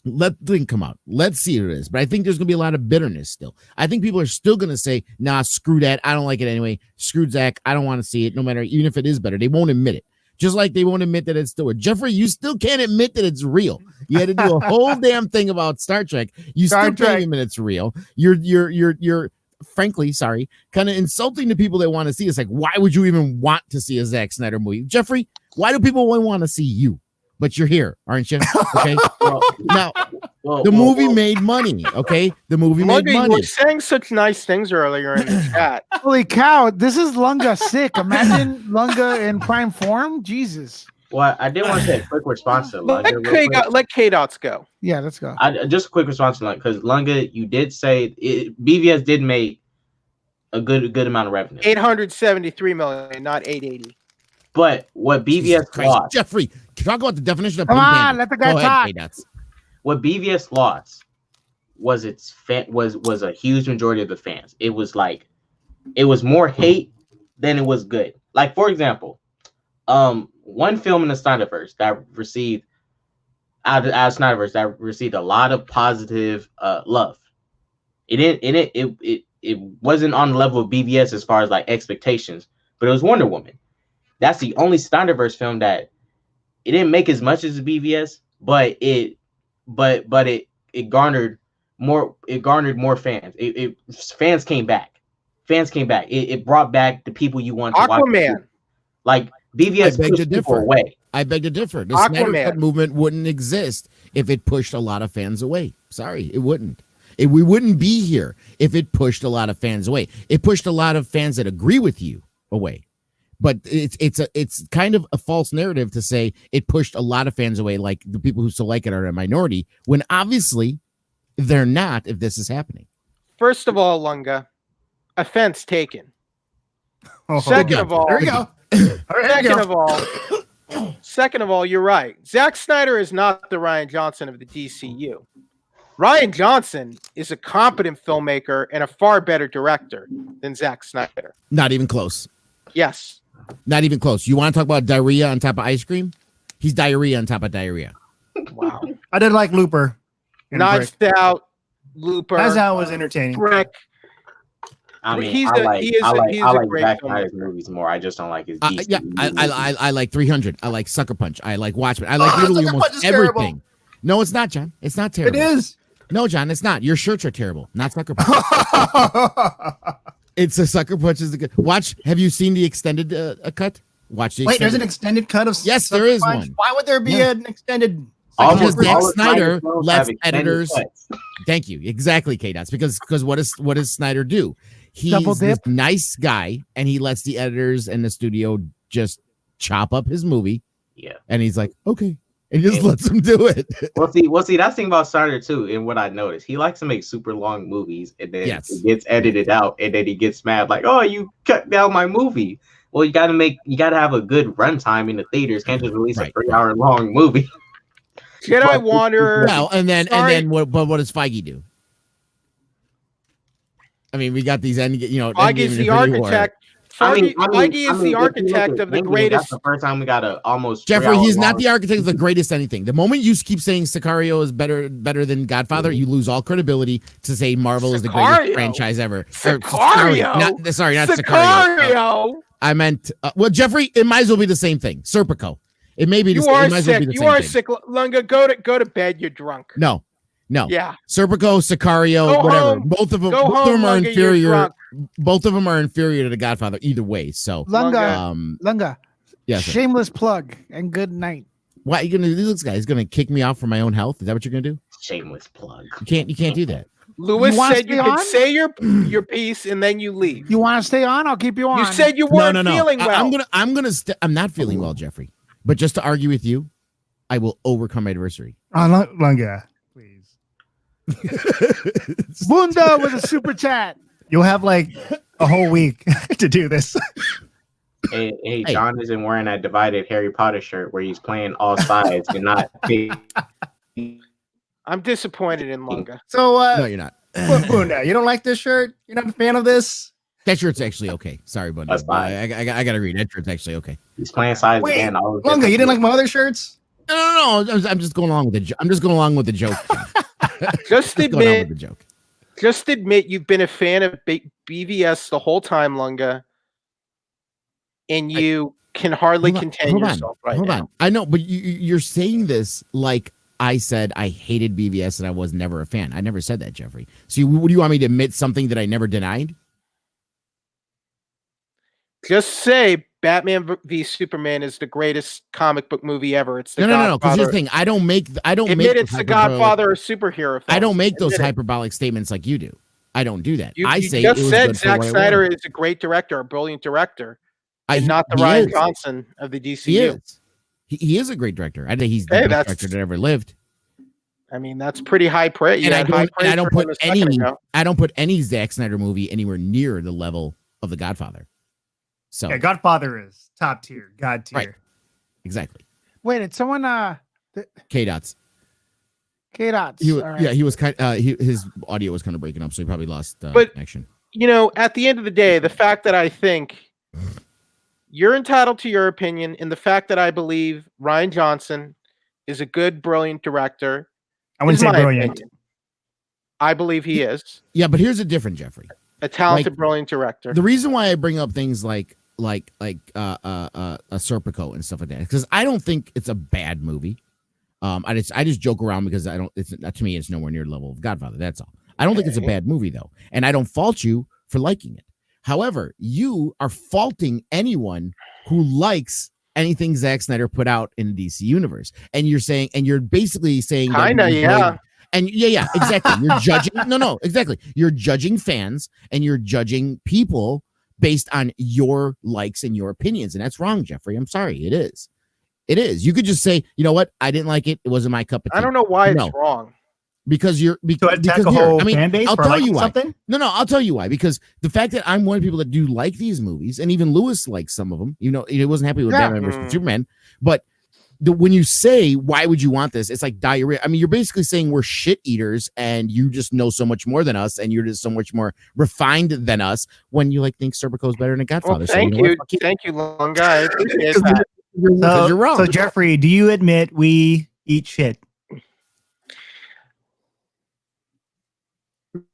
Let the thing come out. Let's see what it is. But I think there's going to be a lot of bitterness still. I think people are still going to say, nah, screw that. I don't like it anyway. Screw Zack. I don't want to see it. No matter, even if it is better. They won't admit it. Just like they won't admit that it's still a Jeffrey, you still can't admit that it's real. You had to do a whole damn thing about Star Trek. You still can't admit it's real. You're frankly, sorry, kind of insulting to people that want to see. It's like, why would you even want to see a Zack Snyder movie? Jeffrey, why do people want to see you? But you're here, aren't you? Okay. Well, now, The movie made money. Okay, the movie made Lunga, you money. were saying such nice things earlier in the chat. Holy cow! This is Lunga sick. Imagine Lunga in prime form. Jesus. Well, I did want to say a quick response to Lunga. Let K-Dots go. Yeah, let's go. Just a quick response to Lunga, because Lunga, you did say BVS did make a good amount of revenue. 873 million, not 880. But what BVS lost, Jeffrey, talk about the definition of Come pink on, bandit. let the guy Go ahead, talk. K-Dots. what BVS lost was was a huge majority of the fans. It was more hate than it was good. Like, for example, one film in the Snyderverse that received out of Snyderverse that received a lot of positive love. It wasn't on the level of BVS as far as like expectations, but it was Wonder Woman. That's the only Snyderverse film that it didn't make as much as the BVS, but it garnered more. It garnered more fans. Fans came back. It brought back the people you want to watch. Aquaman. Like BVS pushed people away. I beg to differ. The Aquaman. Snyder Cut movement wouldn't exist if it pushed a lot of fans away. Sorry, it wouldn't. We wouldn't be here if it pushed a lot of fans away. It pushed a lot of fans that agree with you away. But it's kind of a false narrative to say it pushed a lot of fans away, like the people who still like it are a minority, when obviously they're not if this is happening. First of all, Lunga, offense taken. Oh, Second of all, there you go. Second of all, you're right. Zack Snyder is not the Rian Johnson of the DCU. Rian Johnson is a competent filmmaker and a far better director than Zack Snyder. Not even close. Yes. Not even close. You want to talk about diarrhea on top of ice cream? He's diarrhea on top of diarrhea. Wow. I did like Looper. and Knives Brick. Out, Looper. Knives Out was entertaining. Brick. I mean, He's I a- like he is a- I like he's I a like great Zack filmmaker. Snyder's movies more. I just don't like his DC. Yeah, I like 300. I like Sucker Punch. I like Watchmen. I like literally Sucker Punch almost is terrible. everything. No, it's not, John. It's not terrible. It is. No, John, it's not. Your shirts are terrible. Not Sucker Punch. It's a Sucker Punch is the good. Watch. Have you seen the extended cut? Watch the. Wait, there's an extended. extended cut of. Yes, Sucker there is Punch? one. Why would there be Yeah. an extended? Because Almost Zack all of Snyder Snyder's films lets have extended editors. cuts. Thank you. Exactly, K-Dots. Because what does Snyder do? Double He's this dip? nice guy, and he lets the editors and the studio just chop up his movie, Yeah. and he's like, okay, and just lets them do it. Well, see, that's the thing about Snyder too, and what I noticed, he likes to make super long movies, and then Yes. it gets edited out, and then he gets mad, like, "Oh, you cut down my movie." Well, you gotta have a good runtime in the theaters. Can't just release Right. a 3-hour long movie. Jedi Wanderer. Well, and then Sorry. what does Feige do? I mean, we got these end. Feige's the Infinity War. architect. Feige is the architect of the That's greatest. the first time we got a almost Jeffrey, 3-hour he's not long- the architect of the greatest anything. The moment you keep saying Sicario is better than Godfather, you lose all credibility to say Marvel is the Sicario? greatest franchise ever. Or Sicario? not Sicario. Sicario. I meant Jeffrey. It might as well be the same thing. Serpico. It may be. You it are might as well sick. be the You same are thing. sick. Lunga, go to bed. You're drunk. No. Yeah. Serpico, Sicario, Go whatever. home. Both of them. Go Both of home, them are Lunga, you're inferior. drunk. Both of them are inferior to the Godfather. Either way. So. Lunga, Yes. sir. shameless plug and good night. Why are you gonna do this, guy? He's gonna kick me off for my own health. Is that what you're gonna do? shameless plug. You can't do that. Lewis You wanna said you stay could on? say your piece and then you leave. You want to stay on? I'll keep you on. You said you weren't feeling well. I'm not feeling well, Jeffrey. But just to argue with you, I will overcome my adversary. Lunga, please. Bunda with a super chat. You'll have like a whole week to do this. Hey, John isn't wearing that divided Harry Potter shirt where he's playing all sides and not. I'm disappointed in Lunga. So, No, you're not. Bunda, you don't like this shirt? You're not a fan of this? That shirt's actually okay. Sorry, Bundy. That's fine. I gotta agree. That shirt's actually okay. He's playing sides Wait, again. Lunga, you didn't like my other shirts? No. I'm just going along with the. I'm just going along with the joke. Just Going on with admit, the joke. you've been a fan of BVS the whole time, Lunga, and you can hardly contain yourself right Hold now. on. I know, but you're saying this like I said I hated BVS and I was never a fan. I never said that, Jeffrey. So what do you want me to admit something that I never denied? Just say Batman v Superman is the greatest comic book movie ever. It's the No. Because here's Godfather. the thing: I don't make Admit it's the Godfather of superhero films. I don't make those Admit it. hyperbolic statements like you do. I don't do that. You I say just it was said good for Zack what it Snyder was. is a great director, a brilliant director, and He- not the he Ryan is. Johnson of the He DCU. is. He is a great director. I think he's the Hey, best that's- director that ever lived. I mean, that's pretty high praise. And I don't put any Zack Snyder movie anywhere near the level of The Godfather. So Yeah, Godfather is top tier, God tier. Right. Exactly. Wait, did someone K-Dots. K-Dots. He, All right. Yeah, he was his audio was kind of breaking up, so he probably lost But- connection. You know, at the end of the day, the fact that I think you're entitled to your opinion, and the fact that I believe Ryan Johnson is a good, brilliant director, I wouldn't is say my brilliant. opinion. I believe he is Yeah, but here's the difference, Jeffrey. a talented, Like, brilliant director. The reason why I bring up things like a Serpico and stuff like that, because I don't think it's a bad movie. I just joke around because I don't. It's to me, it's nowhere near the level of Godfather. That's all. I don't think it's a bad movie though, and I don't fault you for liking it. However, you are faulting anyone who likes anything Zack Snyder put out in the DC universe, and you're basically saying that Kinda, you yeah. And yeah, exactly. You're judging. No, exactly. You're judging fans and you're judging people based on your likes and your opinions, and that's wrong, Jeffrey. I'm sorry. It is. It is. You could just say, you know what? I didn't like it. It wasn't my cup of tea. I don't know why No. it's wrong. Because you're To attack because a here, whole I mean, fan base I'll for tell liking you why. something? No, I'll tell you why. Because the fact that I'm one of the people that do like these movies, and even Lewis likes some of them. You know, he wasn't happy with Yeah. Batman versus Superman, but when you say why would you want this, it's like diarrhea. I mean, you're basically saying we're shit eaters, and you just know so much more than us, and you're just so much more refined than us. When you think Serpico is better than a Godfather. Well, So thank know what? you. Fuck you. Thank you, long guy. I appreciate that. Because you're wrong. So Jeffrey, do you admit we eat shit?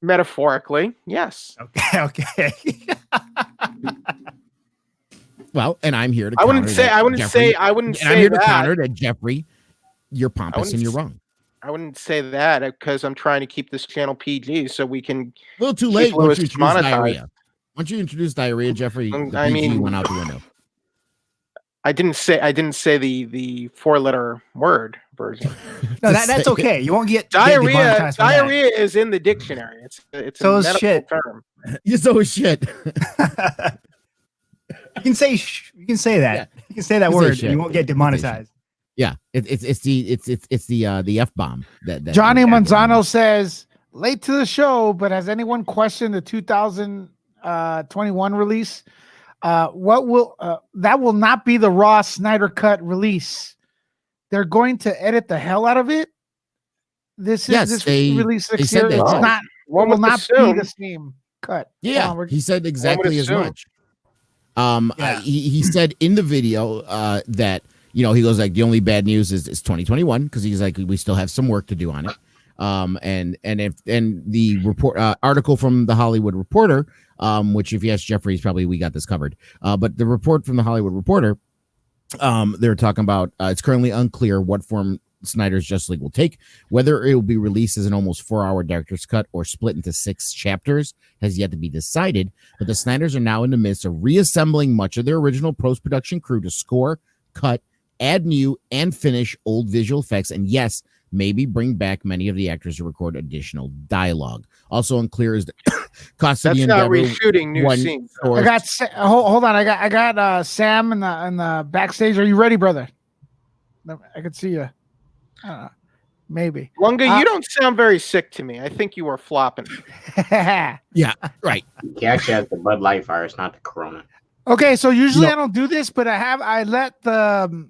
Metaphorically, yes. Okay. Well, and I'm here to. I wouldn't counter say. that I wouldn't Jeffrey- say. I wouldn't And I'm say here to that. counter that, Jeffrey. You're pompous wouldn't and you're s- wrong. I wouldn't say that because I'm trying to keep this channel PG so we can. A little too Keep late Lewis once you introduce monetized. diarrhea. Once you introduce diarrhea, Jeffrey, the I PG mean- went out the window. I didn't say the 4-letter word version. No, that's okay. You won't get Diarrhea. demonetized for that. Diarrhea is in the dictionary. It's So a is medical shit. term. You're so shit. You can say you can say that. Yeah. You can say that You can say word. shit. And you won't get demonetized. Yeah, it's the F bomb that Johnny that- Manzano says, late to the show, but has anyone questioned the 2021 release? That will not be the raw Snyder Cut release. They're going to edit the hell out of it. This release they next said year. that, It's too. not. One It will would not assume. be the same cut. Yeah, Hold on, he said exactly as assume. much. Yeah. He said in the video that he goes like the only bad news is 2021 because he's like we still have some work to do on it. And the report article from the Hollywood Reporter, which if you ask Jeffrey, probably we got this covered. But the report from the Hollywood Reporter, they're talking about it's currently unclear what form Snyder's Justice League will take, whether it will be released as an almost 4-hour director's cut or split into 6 chapters has yet to be decided. But the Snyders are now in the midst of reassembling much of their original post-production crew to score, cut, add new, and finish old visual effects, and yes, maybe bring back many of the actors to record additional dialogue. Also unclear is the cost of That's the not endeavor. reshooting new one scenes. source- I got hold on. I got Sam in the backstage. Are you ready, brother? I can see you. Maybe. Lunga, you don't sound very sick to me. I think you are flopping. Yeah, right. He actually has the Bud Light virus, not the Corona. Okay, so usually No. I don't do this, but I let the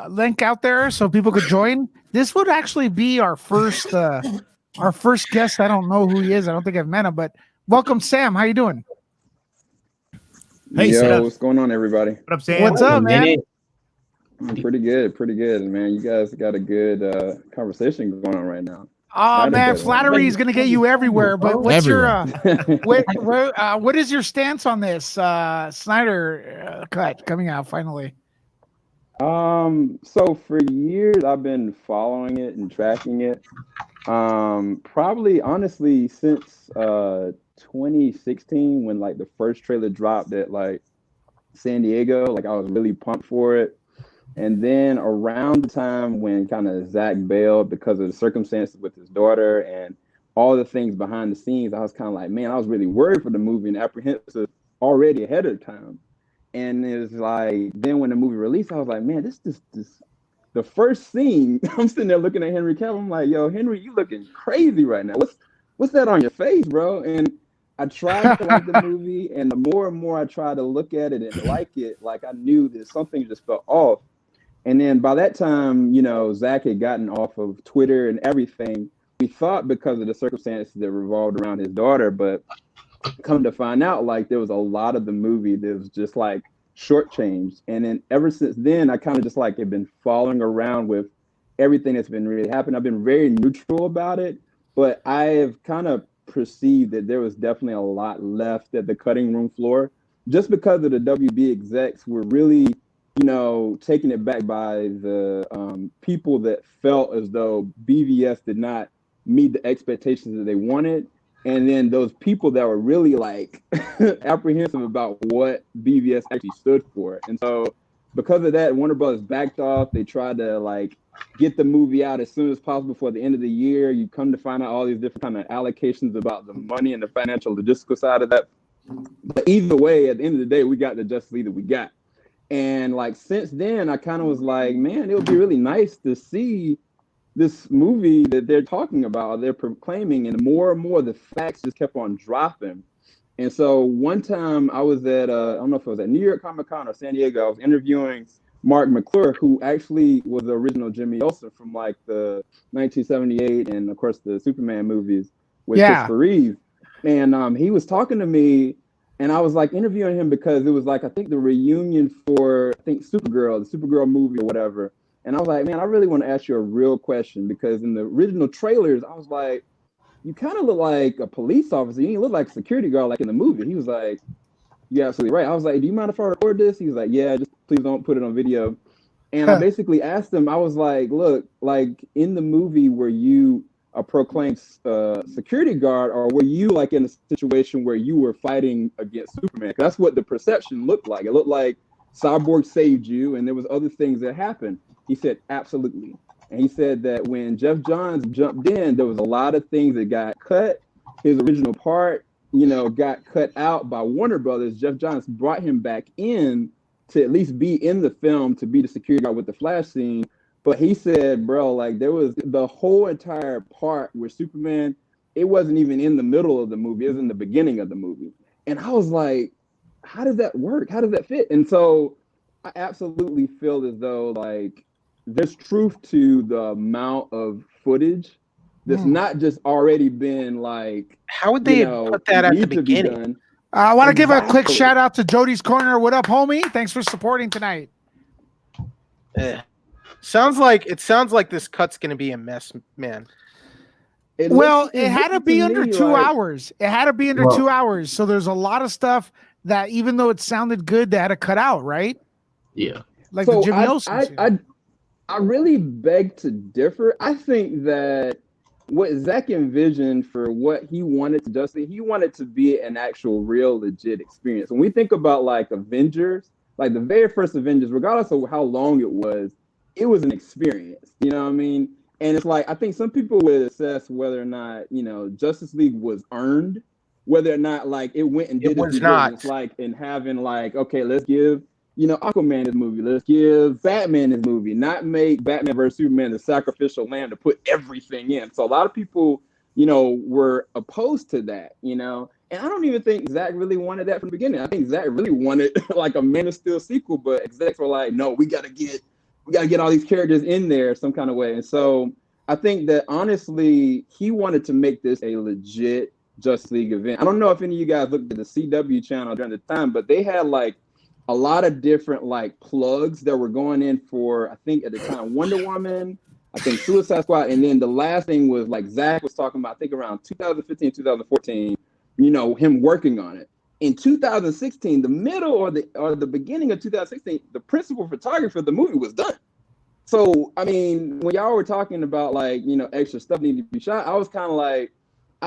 link out there so people could join. This would actually be our first guest. I don't know who he is. I don't think I've met him, but welcome, Sam. How you doing? Hey, Yo, Sam. what's going on, everybody? What up, Sam? What's up, man? Minute. I'm pretty good, man. You guys got a good conversation going on right now. Oh Snyder man, Cut. flattery is gonna get you everywhere. But what's Everywhere. what is your stance on this Snyder cut coming out finally? So for years I've been following it and tracking it. Probably honestly since 2016 when like the first trailer dropped at like San Diego. Like, I was really pumped for it. And then around the time when kind of Zach bailed because of the circumstances with his daughter and all the things behind the scenes, I was kind of like, man, I was really worried for the movie and apprehensive already ahead of time. And it was like, then when the movie released, I was like, man, this the first scene, I'm sitting there looking at Henry Cavill. I'm like, yo, Henry, you looking crazy right now. What's that on your face, bro? And I tried to like the movie, and the more and more I tried to look at it and like it, like I knew that something just felt off. And then by that time, you know, Zach had gotten off of Twitter and everything. We thought because of the circumstances that revolved around his daughter, but come to find out, like, there was a lot of the movie that was just like shortchanged. And then ever since then, I kind of just like have been following around with everything that's been really happening. I've been very neutral about it, but I have kind of perceived that there was definitely a lot left at the cutting room floor, just because of the WB execs were really, you know, taking it back by the people that felt as though BVS did not meet the expectations that they wanted. And then those people that were really like apprehensive about what BVS actually stood for. And so because of that, Warner Brothers backed off. They tried to like get the movie out as soon as possible before the end of the year. You come to find out all these different kind of allocations about the money and the financial logistical side of that. But either way, at the end of the day, we got the Justice League that we got. And like since then, I kind of was like, man, it would be really nice to see this movie that they're talking about, they're proclaiming, and more the facts just kept on dropping. And so one time I was at, I don't know if it was at New York Comic Con or San Diego, I was interviewing Mark McClure, who actually was the original Jimmy Olsen from like the 1978 and of course the Superman movies with Christopher Reeve. And he was talking to me, and I was like interviewing him because it was like, I think the reunion for, I think Supergirl, the Supergirl movie or whatever. And I was like, man, I really want to ask you a real question, because in the original trailers, I was like, you kind of look like a police officer. You didn't look like a security guard like in the movie. He was like, you're absolutely right. I was like, do you mind if I record this? He was like, yeah, just please don't put it on video. And I basically asked him, I was like, look, like in the movie, were you a proclaimed security guard, or were you like in a situation where you were fighting against Superman? 'Cause that's what the perception looked like. It looked like Cyborg saved you, and there was other things that happened. He said, absolutely. And he said that when Jeff Johns jumped in, there was a lot of things that got cut. His original part, you know, got cut out by Warner Brothers. Jeff Johns brought him back in to at least be in the film, to be the security guard with the Flash scene. But he said, bro, like there was the whole entire part where Superman, it wasn't even in the middle of the movie. It was in the beginning of the movie. And I was like, how does that work? How does that fit? And so I absolutely feel as though like there's truth to the amount of footage that's not just already been like, how would they have put that at the beginning? I want to give a quick shout out to Jody's Corner. What up, homie? Thanks for supporting tonight. Sounds like this cut's gonna be a mess, man. It had to be under 2 hours. It had to be under 2 hours. So there's a lot of stuff that, even though it sounded good, they had to cut out, right? Yeah. Like so the Jimmy Olsen. I really beg to differ. I think that what Zach envisioned for what he wanted to Justice, he wanted to be an actual, real, legit experience. When we think about like Avengers, like the very first Avengers, regardless of how long it was an experience. You know what I mean? And it's like, I think some people would assess whether or not, you know, Justice League was earned, whether or not like it went and did it was not. It's like in having like, okay, let's give, you know, Aquaman this movie. Let's give Batman this movie, not make Batman versus Superman the sacrificial lamb to put everything in. So a lot of people, you know, were opposed to that, you know. And I don't even think Zach really wanted that from the beginning. I think Zach really wanted like a Man of Steel sequel, but execs were like, no, we gotta get all these characters in there some kind of way. And so I think that honestly, he wanted to make this a legit Justice League event. I don't know if any of you guys looked at the CW channel during the time, but they had like a lot of different like plugs that were going in for, I think at the time, Wonder Woman, I think Suicide Squad. And then the last thing was like Zach was talking about, I think around 2015, 2014, you know, him working on it. In 2016, the middle or the beginning of 2016, the principal photographer of the movie was done. So, I mean, when y'all were talking about like, you know, extra stuff needed to be shot, I was kind of like,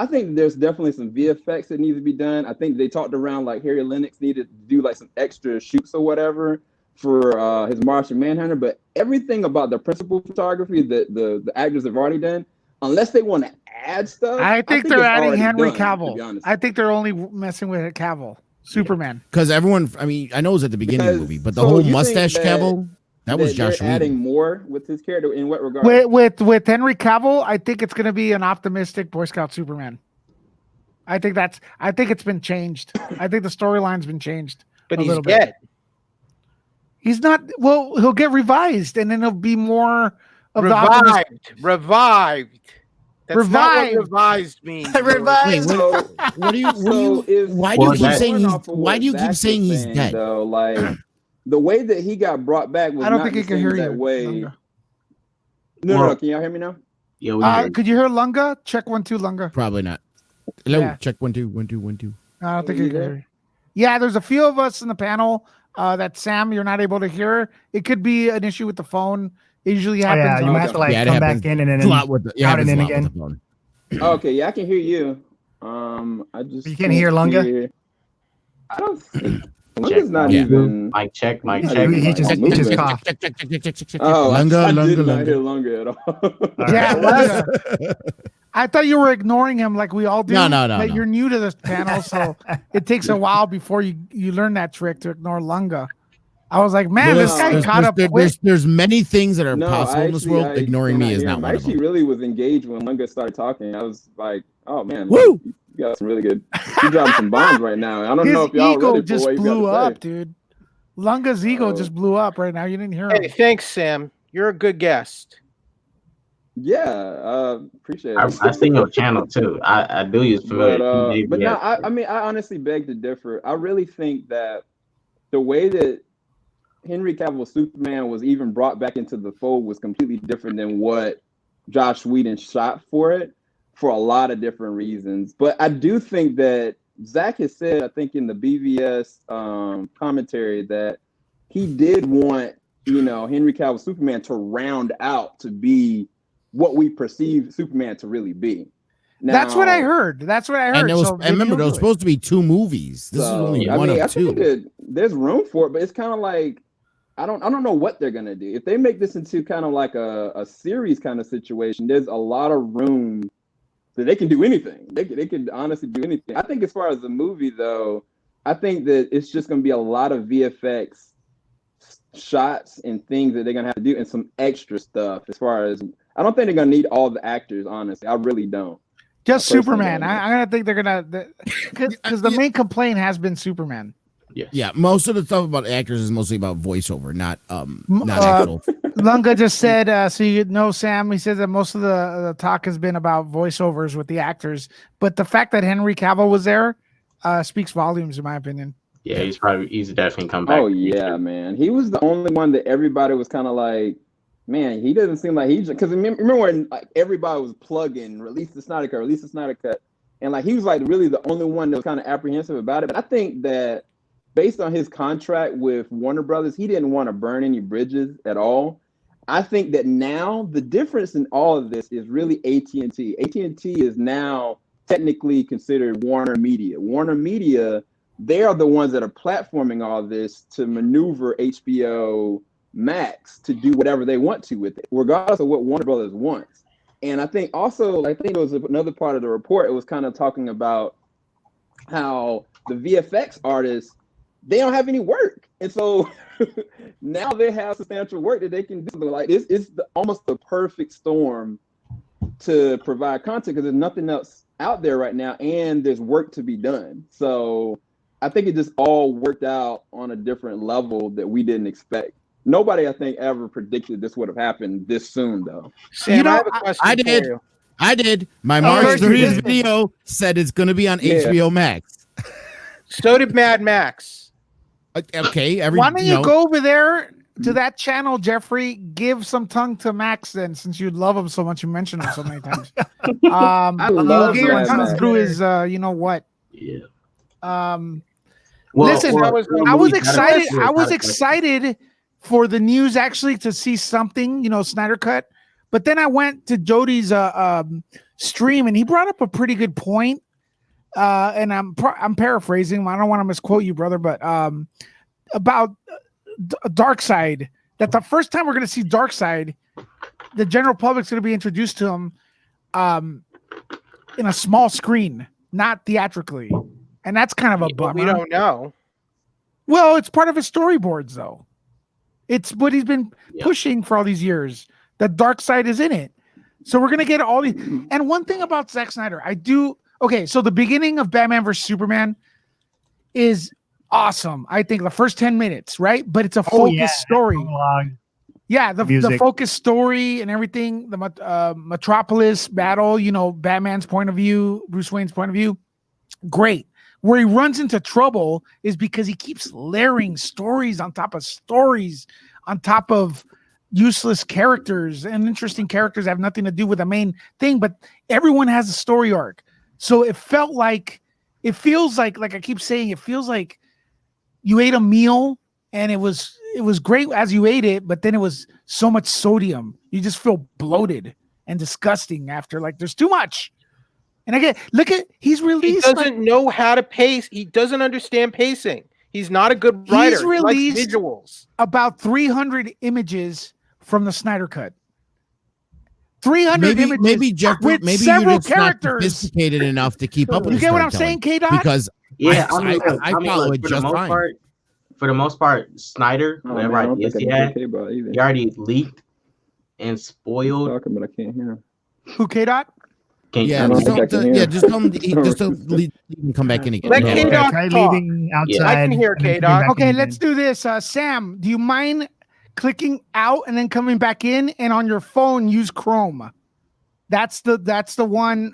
I think there's definitely some VFX that needs to be done. I think they talked around like Harry Lennox needed to do like some extra shoots or whatever for his Martian Manhunter, but everything about the principal photography that the actors have already done, unless they want to add stuff, I think they're it's adding already Henry done, to be Cavill. honest. I think they're only messing with Cavill, Superman. Because everyone, I mean, I know it was at the beginning of the Because- movie, but the so whole you think mustache that- Cavill, that was Josh They're adding Whedon. more with his character in what regard? With Henry Cavill, I think it's going to be an optimistic Boy Scout Superman. I think it's been changed. I think the storyline's been changed. But a he's little bit. dead. He's not. Well, he'll get revised, and then it'll be more of Revived. That's Revived. not what revised means. Revised. Wait, So, What do you? Why do Well, you keep that- saying he's? going off of Why what do you keep Zach was saying he's saying, dead? Though, like the way that he got brought back was I don't not think he the can same hear that you. way. Lunga. No, can y'all hear me now? Yeah, we hear you. Could you hear Lunga? Check 1 2 Lunga. Probably not. Hello, Yeah. check 1 2 1 2 1 2. No, I don't think You you can there? hear you. Yeah, there's a few of us in the panel that Sam, you're not able to hear. It could be an issue with the phone. It usually Oh, happens. yeah, you on- might have to like Yeah, it come happens. back in and then It's a lot with the, yeah, out and it's a in lot with again. the phone. Okay, yeah, I can hear you. I just You can't hear Lunga? I don't think Check. Lunga's not Yeah. even. Mic check, mic He check. he just moving. coughed. Check, check, check, check, check, check, check. Oh, Lunga, I Lunga, did not Lunga. hear Lunga at all. Yeah, right. Lunga. I thought you were ignoring him like we all do. No, But no. you're new to this panel, so it takes a while before you learn that trick to ignore Lunga. I was like, man, There's- this guy there's- caught up there's- quick. there's many things that are No, possible in this world. Ignoring me is not one I of actually them. really was engaged when Lunga started talking. I was like, oh man, Woo! you got some really good. You dropping some bombs right now. I don't His know if y'all ego ready for just what you blew got to up, say. dude. Lunga's ego just blew up right now. You didn't hear him. Hey, thanks, Sam. You're a good guest. Yeah, appreciate it. I seen your channel too. I do use familiar. But no, I mean, I honestly beg to differ. I really think that the way that Henry Cavill Superman was even brought back into the fold was completely different than what Josh Whedon shot for it, for a lot of different reasons. But I do think that Zach has said, I think in the BVS commentary, that he did want, Henry Cavill Superman to round out to be what we perceive Superman to really be. Now, That's what I heard. And, So and remember, there was maybe supposed to be 2 movies. This is only one I of 2. think that there's room for it, but it's kind of like I don't know what they're gonna do. If they make this into kind of like a series kind of situation, there's a lot of room that they can do anything. They can honestly do anything. I think as far as the movie though, I think that it's just gonna be a lot of VFX shots and things that they're gonna have to do, and some extra stuff. As far as I don't think they're gonna need all the actors. Honestly, I really don't. just personally Superman. don't. I'm gonna think they're gonna because the main complaint has been Superman. Yeah, most of the stuff about actors is mostly about voiceover, not not actual. Lunga just said, so you know, Sam, he said that most of the talk has been about voiceovers with the actors, but the fact that Henry Cavill was there speaks volumes, in my opinion. Yeah, he's definitely come back. Oh yeah, man. He was the only one that everybody was kind of like, man, he doesn't seem like he's, because remember when like everybody was plugging, release the Snyder Cut, and like he was like really the only one that was kind of apprehensive about it. But I think that based on his contract with Warner Brothers, he didn't want to burn any bridges at all. I think that now the difference in all of this is really AT&T. AT&T is now technically considered Warner Media. Warner Media, they are the ones that are platforming all this to maneuver HBO Max to do whatever they want to with it, regardless of what Warner Brothers wants. And I think also, I think it was another part of the report, it was kind of talking about how the VFX artists, they don't have any work. And so now they have substantial work that they can do. Like this is almost the perfect storm to provide content because there's nothing else out there right now and there's work to be done. So I think it just all worked out on a different level that we didn't expect. Nobody, I think, ever predicted this would have happened this soon, though. Sam, I have a question I for did. you. I did. My Oh, March course you 30th did. video said it's going to be on Yeah. HBO Max. So did Mad Max. Okay, Why don't you know, go over there to that channel, Jeffrey? Give some tongue to Max then, since you love him so much. You mentioned him so many times. I love get your Mad tongue Max. through his, you know what? Yeah. Listen, I was excited. I was excited for the news actually to see something, Snyder Cut. But then I went to Jody's stream, and he brought up a pretty good point. And I'm paraphrasing. I don't want to misquote you, brother, but about Darkseid. That the first time we're going to see Darkseid, the general public's going to be introduced to him in a small screen, not theatrically, and that's kind of a bummer. We don't know. Well, it's part of his storyboards, though. It's what he's been pushing for all these years. The Darkseid is in it, so we're going to get all these. And one thing about Zack Snyder, okay, so the beginning of Batman vs Superman is awesome. I think the first 10 minutes, right? But it's a focused story. Yeah, the focused story and everything, the Metropolis battle, Batman's point of view, Bruce Wayne's point of view, great. Where he runs into trouble is because he keeps layering stories on top of stories, on top of useless characters and interesting characters that have nothing to do with the main thing, but everyone has a story arc. So it feels like I keep saying, it feels like you ate a meal and it was great as you ate it, but then it was so much sodium. You just feel bloated and disgusting after, like there's too much. And he's released. He doesn't know how to pace. He doesn't understand pacing. He's not a good writer. He's released he likes visuals. About 300 images from the Snyder Cut. 300 images. Maybe Jeffrey, maybe you're just not sophisticated enough to keep up with. You get what I'm saying, K-Dot? Because I follow it just fine. For the most part, Snyder, whatever ideas he had, he already leaked and spoiled. Talking, but I can't hear him. Who, K-Dot? Just tell him to leave and come back in again. Let K-Dot try talk. leaving outside. Yeah, I can hear K-Dot. Okay, let's do this. Sam, do you mind clicking out and then coming back in, and on your phone use Chrome? That's the one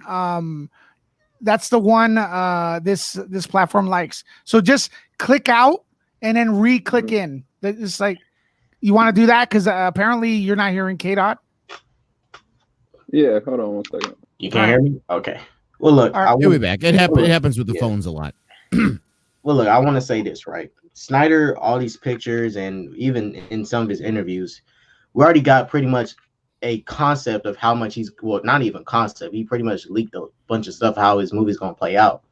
this platform likes. So just click out and then re-click in. It's like, you want to do that because apparently you're not hearing K-Dot. Yeah, hold on 1 second. You can't hear me? Okay. Well, look, He'll be back. It happens with the phones a lot. Well, look, I want to say this, right? Snyder, all these pictures, and even in some of his interviews, we already got pretty much a concept of how much not even concept. He pretty much leaked a bunch of stuff, how his movie's going to play out.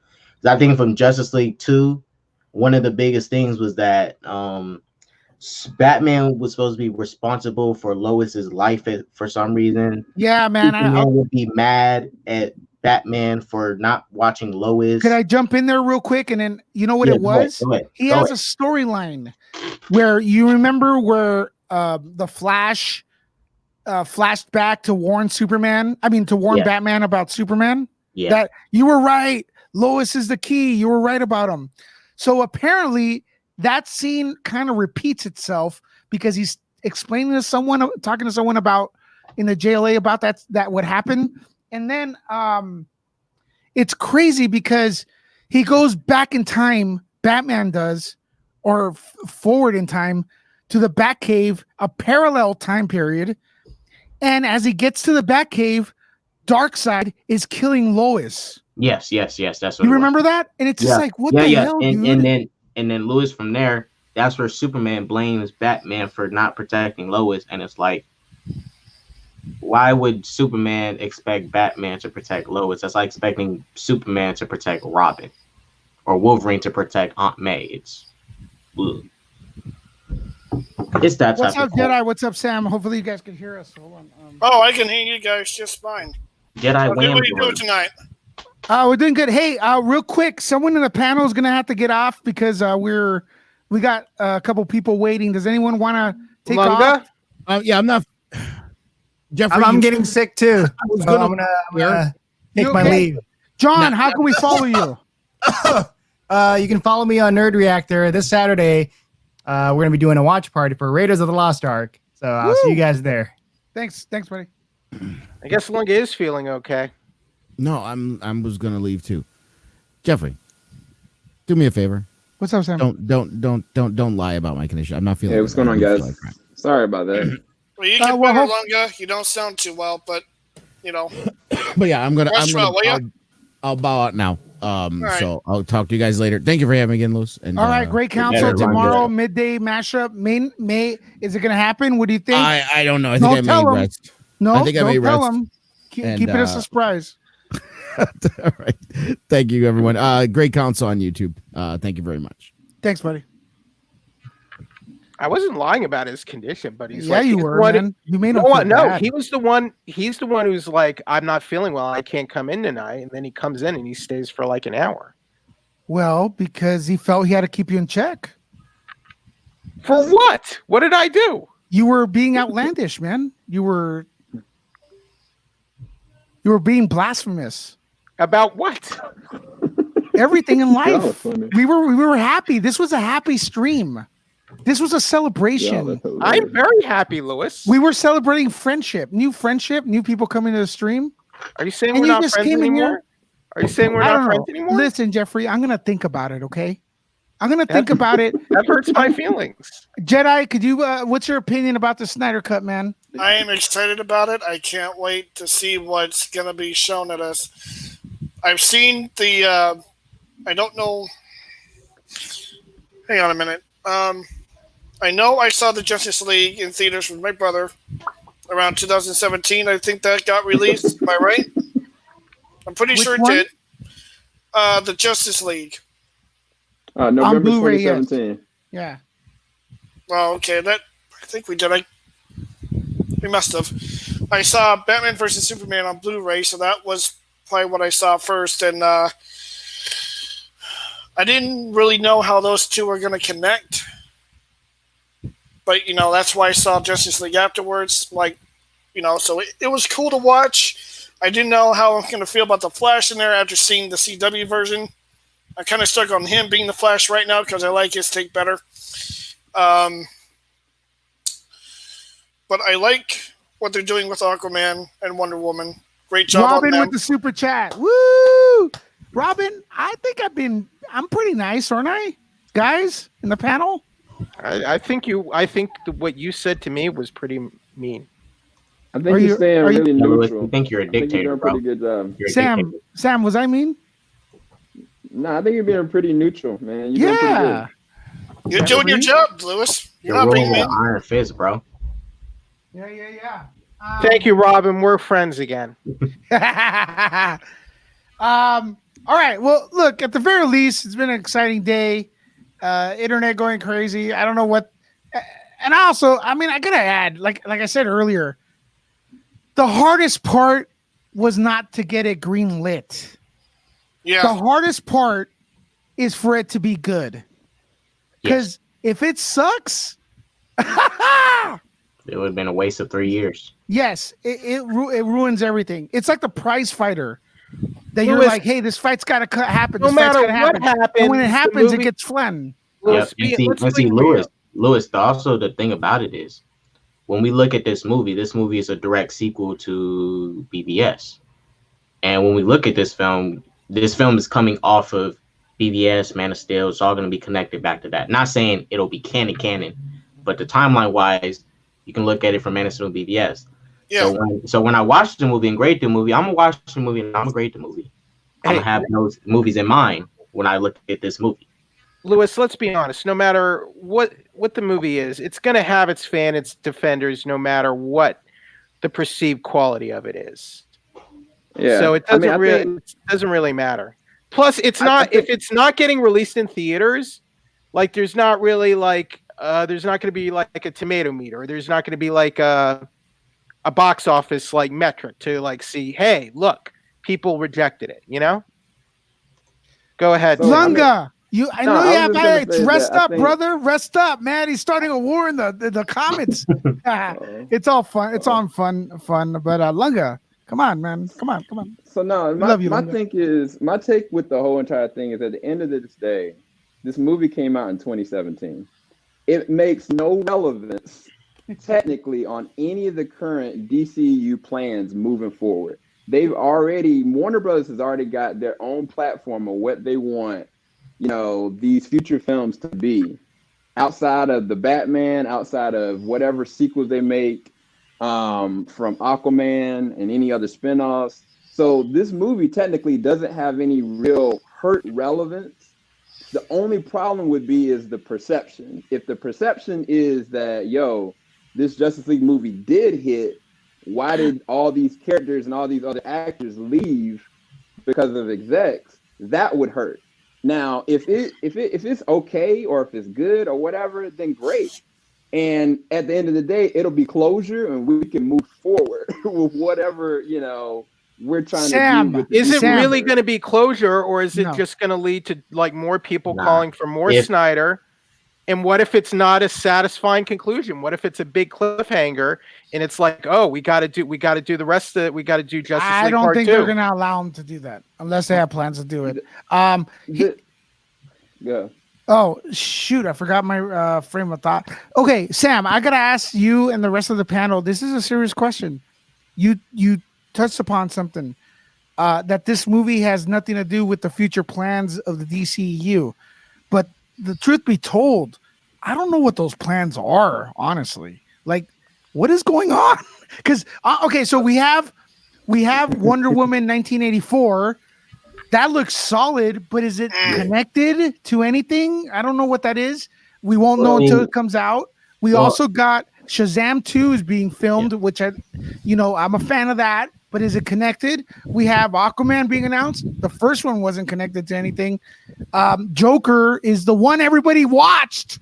I think from Justice League 2, one of the biggest things was that Batman was supposed to be responsible for Lois's life for some reason. Yeah, man. I would be mad at Batman for not watching Lois. Could I jump in there real quick? And then, you know what it was? Go ahead. He has a storyline where you remember where the Flash flashed back to warn Batman about Superman. Yeah. That you were right. Lois is the key. You were right about him. So apparently that scene kind of repeats itself because he's explaining to someone, talking to someone about in the JLA about that would happen. And then it's crazy because he goes back in time, Batman does, or forward in time to the Batcave, a parallel time period. And as he gets to the Batcave, Darkseid is killing Lois. Yes. That's what you remember that? And it's just like, what the hell, dude? And then Lois from there, that's where Superman blames Batman for not protecting Lois. And it's like, why would Superman expect Batman to protect Lois? That's like expecting Superman to protect Robin or Wolverine to protect Aunt May. It's that type What's up, of Jedi? What's up, Sam? Hopefully you guys can hear us. Hold on. I can hear you guys just fine. Jedi. What are you doing tonight? We're doing good. Hey, real quick, someone in the panel is gonna have to get off because we got a couple people waiting. Does anyone want to take off? Yeah, I'm not. Jeffrey, I'm getting sick too. I'm gonna take my leave. John, how can we follow you? You can follow me on Nerd Reactor this Saturday. We're gonna be doing a watch party for Raiders of the Lost Ark. So I'll see you guys there. Thanks, buddy. I guess Lunga is feeling okay. No, I was gonna leave too. Jeffrey, do me a favor. What's up, Sam? Don't lie about my condition. I'm not feeling. Hey, what's going on, guys? Sorry about that. Well, you get better, Lunga. You don't sound too well, but you know. But yeah, I'll bow out now. Right. So I'll talk to you guys later. Thank you for having me again, Lewis. And all right, great counsel tomorrow, midday mashup. May is it gonna happen? What do you think? I don't know. I think I may rest. No, I think don't I may tell rest. him. Keep it as a surprise. All right. Thank you, everyone. Great counsel on YouTube. Thank you very much. Thanks, buddy. I wasn't lying about his condition, but he's Yeah, like, you he's were, the one- man. You made him No, feel no, bad. he was the one. He's the one who's like, I'm not feeling well. I can't come in tonight. And then he comes in and he stays for like an hour. Well, because he felt he had to keep you in check. For what? What did I do? You were being outlandish, man. You were being blasphemous. About what? Everything in That was life. funny. We were happy. This was a happy stream. This was a celebration. Yeah, that's hilarious. I'm very happy, Lewis. We were celebrating friendship, new people coming to the stream. Are you saying And we're you not just friends came in here? anymore? Are you saying we're I not don't friends know. anymore? Listen, Jeffrey, I'm gonna think about it. Okay, I'm gonna think about it. That hurts my feelings. Jedi, could you? What's your opinion about the Snyder Cut, man? I am excited about it. I can't wait to see what's going to be shown at us. I've seen the. I don't know. Hang on a minute. I know I saw the Justice League in theaters with my brother around 2017. I think that got released. Am I right? I'm pretty Which sure it one? did. The Justice League. November Blu-ray, yes. 2017. Yeah. Well, okay, I think we did. We must have. I saw Batman vs Superman on Blu-ray, so that was probably what I saw first, and I didn't really know how those two were going to connect. But that's why I saw Justice League afterwards. So it was cool to watch. I didn't know how I'm going to feel about the Flash in there after seeing the CW version. I kind of stuck on him being the Flash right now because I like his take better. But I like what they're doing with Aquaman and Wonder Woman. Great job on Robin them. with the super chat. Woo! Robin, I think I'm pretty nice, aren't I? Guys in the panel? I think what you said to me was pretty mean. I think he's staying really neutral. I think you're a I think dictator, you're doing a bro. pretty good job. You're a dictator. Sam, was I mean? Nah, I think you're being pretty neutral, man. You're doing pretty Yeah. good. You're doing your job, Lewis. You're You're not rolling being with mean. an iron fist, bro. Yeah. Thank you, Robin. We're friends again. All right. Well, look, at the very least, it's been an exciting day. Internet going crazy. I don't know what. And also, I gotta add, like I said earlier, the hardest part was not to get it green lit. Yeah. The hardest part is for it to be good. Because if it sucks, It would have been a waste of 3 years. yes, it ruins everything. It's like the prize fighter. That you're Lewis, like, hey, this fight's got to happen. No This fight's matter gotta what happen. happens, And when it the happens, movie- it gets fun. Lewis, Yep. let's And see, be Lewis, real. also the thing about it is, when we look at this movie is a direct sequel to BVS. And when we look at this film is coming off of BVS, Man of Steel. It's all going to be connected back to that. Not saying it'll be canon, but the timeline wise, you can look at it from Man of Steel and BVS. Yeah. So when I watch the movie and grade the movie, I'm gonna watch the movie and I'm gonna grade the movie. I'm gonna have those movies in mind when I look at this movie. Lewis, let's be honest. No matter what the movie is, it's going to have its fan, its defenders, no matter what the perceived quality of it is. Yeah. So it doesn't really matter. Plus, if it's not getting released in theaters, like there's not really there's not going to be like a tomato meter. Or there's not going to be like a box office like metric to like see, hey, look, people rejected it. Go ahead. So, Lunga, I know you have just gonna say rest that I up, think- brother. Rest up, man. He's starting a war in the comments. It's all fun. It's all fun. But Lunga, come on, man. Come on. So no, love you, my Linda. my take with the whole entire thing is at the end of this day, this movie came out in 2017. It makes no relevance technically on any of the current DCEU plans moving forward. Warner Brothers has already got their own platform of what they want, these future films to be. Outside of the Batman, outside of whatever sequels they make, from Aquaman and any other spinoffs. So this movie technically doesn't have any real hurt relevance. The only problem would be is the perception. If the perception is that, this Justice League movie did hit, why did all these characters and all these other actors leave because of execs, that would hurt. Now, if it's okay or if it's good or whatever, then great. And at the end of the day, it'll be closure, and we can move forward with whatever we're trying Sam, to do. With the Is it Sam. really going to be closure, or is it No. just going to lead to like more people Nah. calling for more If- Snyder? And what if it's not a satisfying conclusion? What if it's a big cliffhanger and it's like, oh, we got to do the rest of it. We got to do Justice I League don't Part think 2. they're going to allow them to do that unless they have plans to do it. Yeah. Oh, shoot. I forgot my frame of thought. Okay, Sam, I got to ask you and the rest of the panel. This is a serious question. You touched upon something that this movie has nothing to do with the future plans of the DCEU. But the truth be told, I don't know what those plans are, honestly. Like, what is going on? Because, okay, so we have Wonder Woman 1984. That looks solid, but is it connected to anything? I don't know what that is. We won't know until it comes out. We also got Shazam 2 is being filmed, which I'm a fan of that, but is it connected? We have Aquaman being announced. The first one wasn't connected to anything. Joker is the one everybody watched.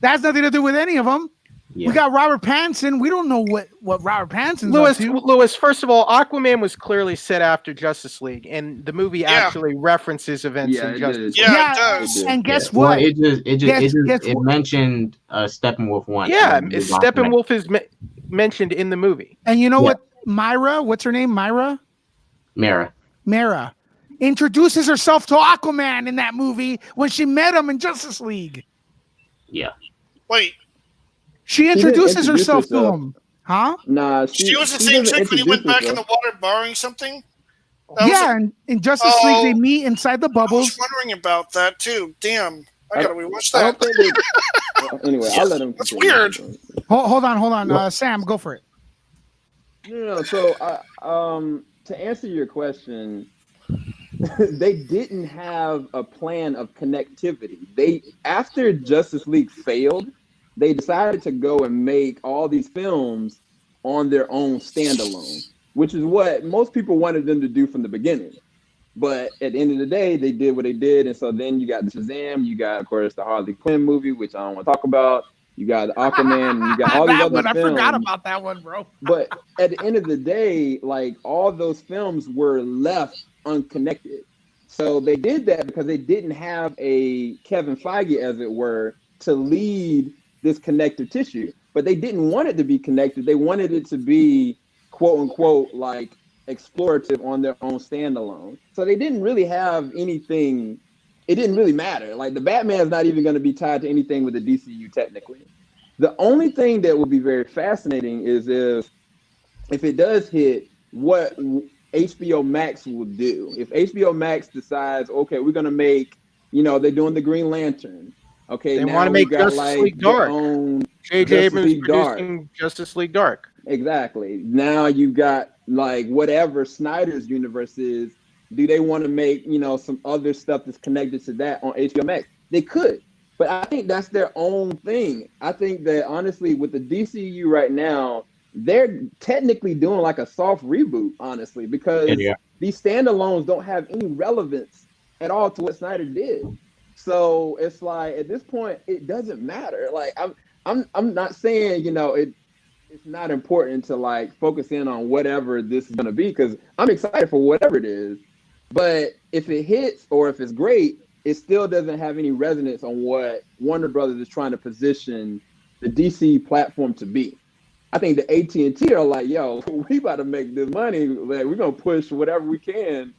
That has nothing to do with any of them. Yeah. We got Robert Pattinson. We don't know what Robert Pattinson's up to. Lewis, first of all, Aquaman was clearly set after Justice League, and the movie actually references events in Justice League. Yeah, it does. And guess Well, what? it mentioned Steppenwolf 1. Yeah, and Steppenwolf is mentioned in the movie. And you know what? Myra, what's her name? Mara introduces herself to Aquaman in that movie when she met him in Justice League. Yeah. Wait, She introduces herself to him. Huh? Nah, she was the same chick when he went back in the water borrowing something? And in Justice League, they meet inside the I bubbles. was wondering about that too. Damn. I gotta rewatch I that. don't think they, anyway, I'll let him. That's continue. weird. Hold on. Sam, go for it. No. So, to answer your question, they didn't have a plan of connectivity. After Justice League failed, they decided to go and make all these films on their own standalone, which is what most people wanted them to do from the beginning. But at the end of the day, they did what they did. And so then you got the Shazam, you got, of course, the Harley Quinn movie, which I don't want to talk about. You got Aquaman, and you got all these other films. I forgot about that one, bro. But at the end of the day, like, all those films were left unconnected. So they did that because they didn't have a Kevin Feige, as it were, to lead this connective tissue. But they didn't want it to be connected. They wanted it to be, quote unquote, like, explorative on their own standalone. So they didn't really have anything. It didn't really matter. Like, the Batman's not even going to be tied to anything with the DCU technically. The only thing that would be very fascinating is if it does hit, what HBO Max will do. If HBO Max decides, okay, we're going to make, they're doing the Green Lantern. Okay, They now want to we make got, Justice like, League Dark. J.J. Abrams Dark. producing Justice League Dark. Exactly. Now you got, like, whatever Snyder's universe is. Do they want to make, some other stuff that's connected to that on HBO Max? They could, but I think that's their own thing. I think that, honestly, with the DCU right now, they're technically doing like a soft reboot, honestly, because these standalones don't have any relevance at all to what Snyder did. So it's like, at this point, it doesn't matter. Like, I'm not saying, it's not important to, like, focus in on whatever this is going to be, because I'm excited for whatever it is. But if it hits or if it's great, it still doesn't have any resonance on what Warner Brothers is trying to position the DC platform to be. I think the AT&T are like, yo, we about to make this money. Like, we're going to push whatever we can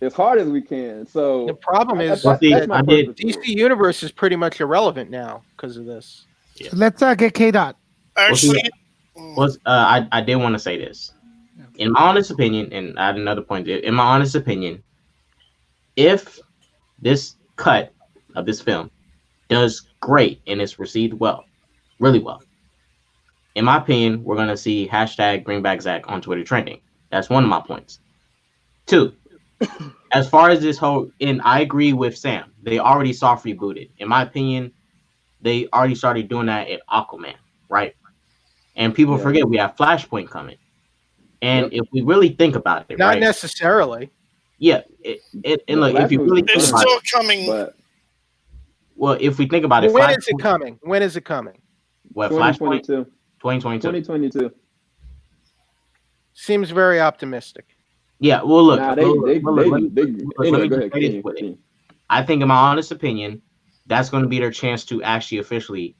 as hard as we can. So the problem is that DC Universe is pretty much irrelevant now because of this. Yeah. Let's get K-Dot. Actually, I did want to say this. In my honest opinion, and I had another point. In my honest opinion, if this cut of this film does great and it's received well, really well, in my opinion, we're going to see hashtag bring back Zack on Twitter trending. That's one of my points. 2, as far as this whole, and I agree with Sam, they already soft rebooted. In my opinion, they already started doing that at Aquaman, right? And people forget we have Flashpoint coming. And if we really think about it, Not necessarily. Yeah, and look, if you Flashpoint really was It's think about fine, still coming. but well, if we think about it, When is it Flashpoint, coming? When is it coming? what Flashpoint 2022. 2022. 2022. Seems very optimistic. Yeah, well, look, Nah, well, look, well, look, let me, let anyway, me go just ahead, say this continue, with it. continue. I think, in my honest opinion, that's going to be their chance to actually officially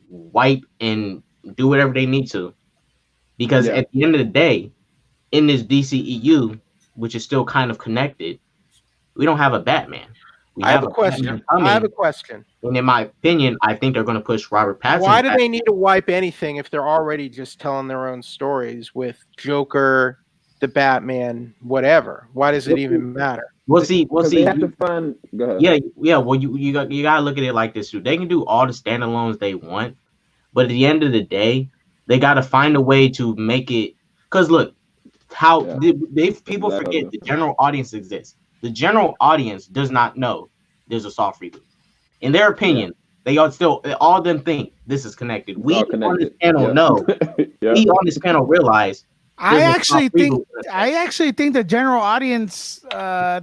wipe and do whatever they need to, because Yeah. at the end of the day, in this DCEU, which is still kind of connected, we don't have a Batman. We I have a Batman question. coming, I have a question. and in my opinion, I think they're going to push Robert Pattinson. Why do back. they need to wipe anything if they're already just telling their own stories with Joker, the Batman, whatever? Why does it even matter? We'll see. Because they have to find. Go ahead. Yeah. Well, you gotta look at it like this, dude. They can do all the standalones they want, but at the end of the day, they got to find a way to make it. Because look, how people forget the general audience exists. The general audience does not know there's a soft reboot. In their opinion, they all all them think this is connected. We on this panel know. We on this panel realize. I actually think the general audience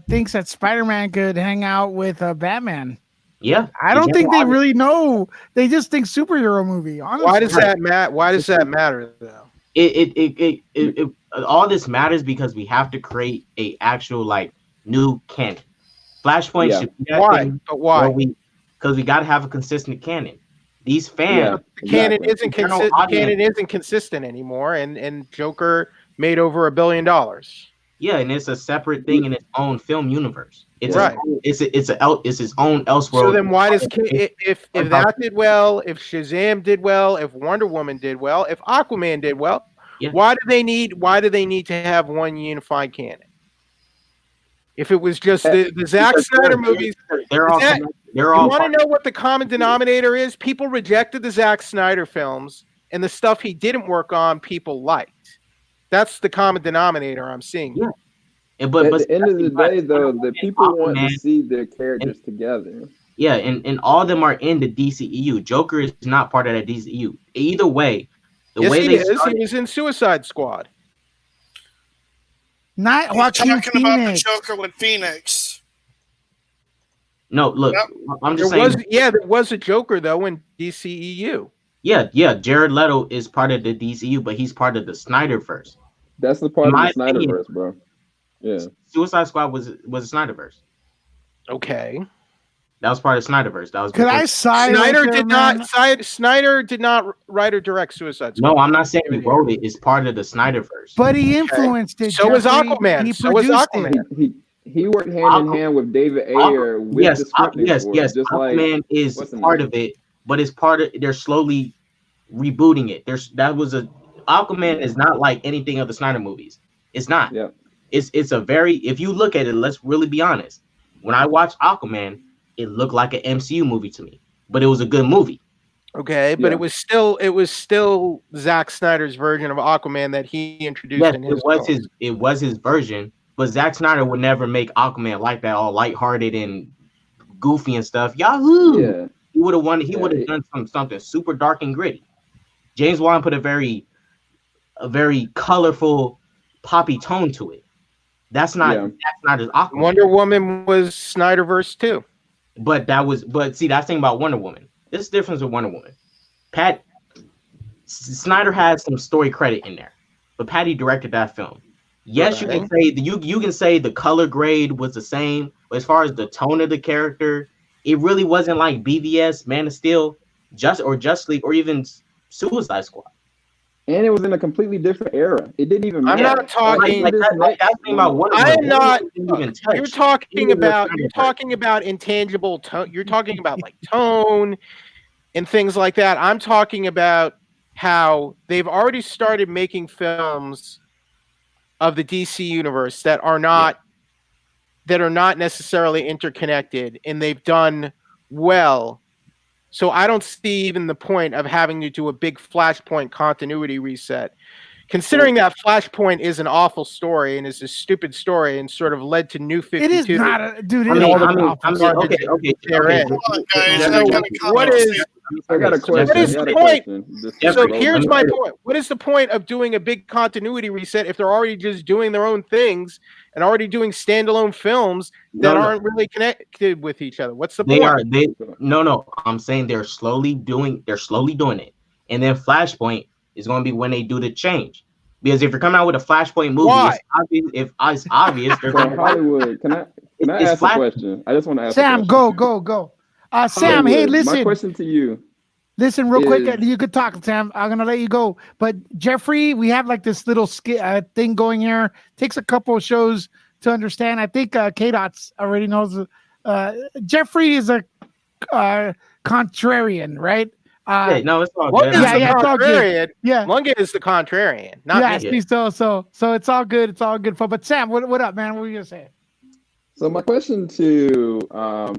thinks that Spider-Man could hang out with Batman. Yeah, I don't think they really know. They just think superhero movie. Honestly. Why does that matter? Why does that matter though? It all this matters because we have to create a actual like new canon. Flashpoint should be that why? thing. But why? Because we got to have a consistent canon. These fans, the canon isn't consistent. Canon isn't consistent anymore, and Joker made over $1 billion. Yeah, and it's a separate thing in its own film universe. It's right. It's its own Elseworld. So then, why does if that did well, if Shazam did well, if Wonder Woman did well, if Aquaman did well, why do they need to have one unified canon? If it was just the Zack Snyder movies, they're all. You want to know what the common denominator is? People rejected the Zack Snyder films, and the stuff he didn't work on, people liked. That's the common denominator I'm seeing. Yeah. But at the end of the day, though, the people want to see their characters together. Yeah, and all of them are in the DCEU. Joker is not part of that DCEU. Either way, he was in Suicide Squad. Not Joaquin talking Phoenix. about the Joker with Phoenix. No, look, I'm just saying. There was a Joker though in DCEU. Yeah. Jared Leto is part of the DCU, but he's part of the Snyderverse. That's the part of the Snyderverse, bro. Yeah. Suicide Squad was a Snyderverse. Okay. That was part of Snyderverse. That was. Snyder did not write or direct Suicide Squad. No, I'm not saying he wrote it. It's part of the Snyderverse. But he influenced it. So was Aquaman. He worked hand in hand with David Ayer with the script. Yes. Aquaman is part of it, but it's part of. They're slowly rebooting it. Aquaman is not like anything of the Snyder movies. It's not. Yeah. It's a very. If you look at it, let's really be honest. When I watched Aquaman, it looked like an MCU movie to me, but it was a good movie. Okay, but it was still Zack Snyder's version of Aquaman that he introduced. Yes, in his it was his version. But Zack Snyder would never make Aquaman like that, all lighthearted and goofy and stuff. Yahoo! Yeah. He would have wanted. He would have done something super dark and gritty. James Wan put a very colorful, poppy tone to it. That's not his Aquaman. Wonder Woman was Snyderverse too. But see, that's the thing about Wonder Woman. This is the difference with Wonder Woman. Snyder had some story credit in there, but Patty directed that film. Yes, you can say you can say the color grade was the same, but as far as the tone of the character, it really wasn't like BVS, Man of Steel, Justice League, or even Suicide Squad. And it was in a completely different era. It didn't even matter. I'm not talking. You're talking about intangible tone. You're talking about like tone and things like that. I'm talking about how they've already started making films of the DC universe that are not necessarily interconnected, and they've done well. So I don't see even the point of having to do a big Flashpoint continuity reset. considering that Flashpoint is an awful story and is a stupid story and sort of led to New 52. It is not a dude. I It mean, is I not mean, awful. I mean, okay. Therein. Hold on, guys. So I gotta what comment. is I got a question. What is I got the a point? question. Just Yeah, so let me- here's let me- my point. What is the point of doing a big continuity reset if they're already just doing their own things and already doing standalone films that No, no. aren't really connected with each other? What's the They point? are no. I'm saying they're slowly doing it, and then Flashpoint is going to be when they do the change. Because if you're coming out with a Flashpoint movie, Why? it's obvious. They're So going to Hollywood, can I It's ask a Flash- question? I just want to ask. Sam, a question. go. Sam, hey, Hollywood, My listen. question to you. Listen, real quick. is- You could talk, Sam. I'm gonna let you go. But Jeffrey, we have like this little thing going here. Takes a couple of shows to understand. I think K-Dots already knows. Jeffrey is a contrarian, right? Yeah, no, it's all What good. is Yeah, the yeah, it's all good. contrarian? Yeah. Lunga is the contrarian, not Yeah, me. so it's all good. It's all good fun. But Sam, what up, man? What were you gonna say? So my question to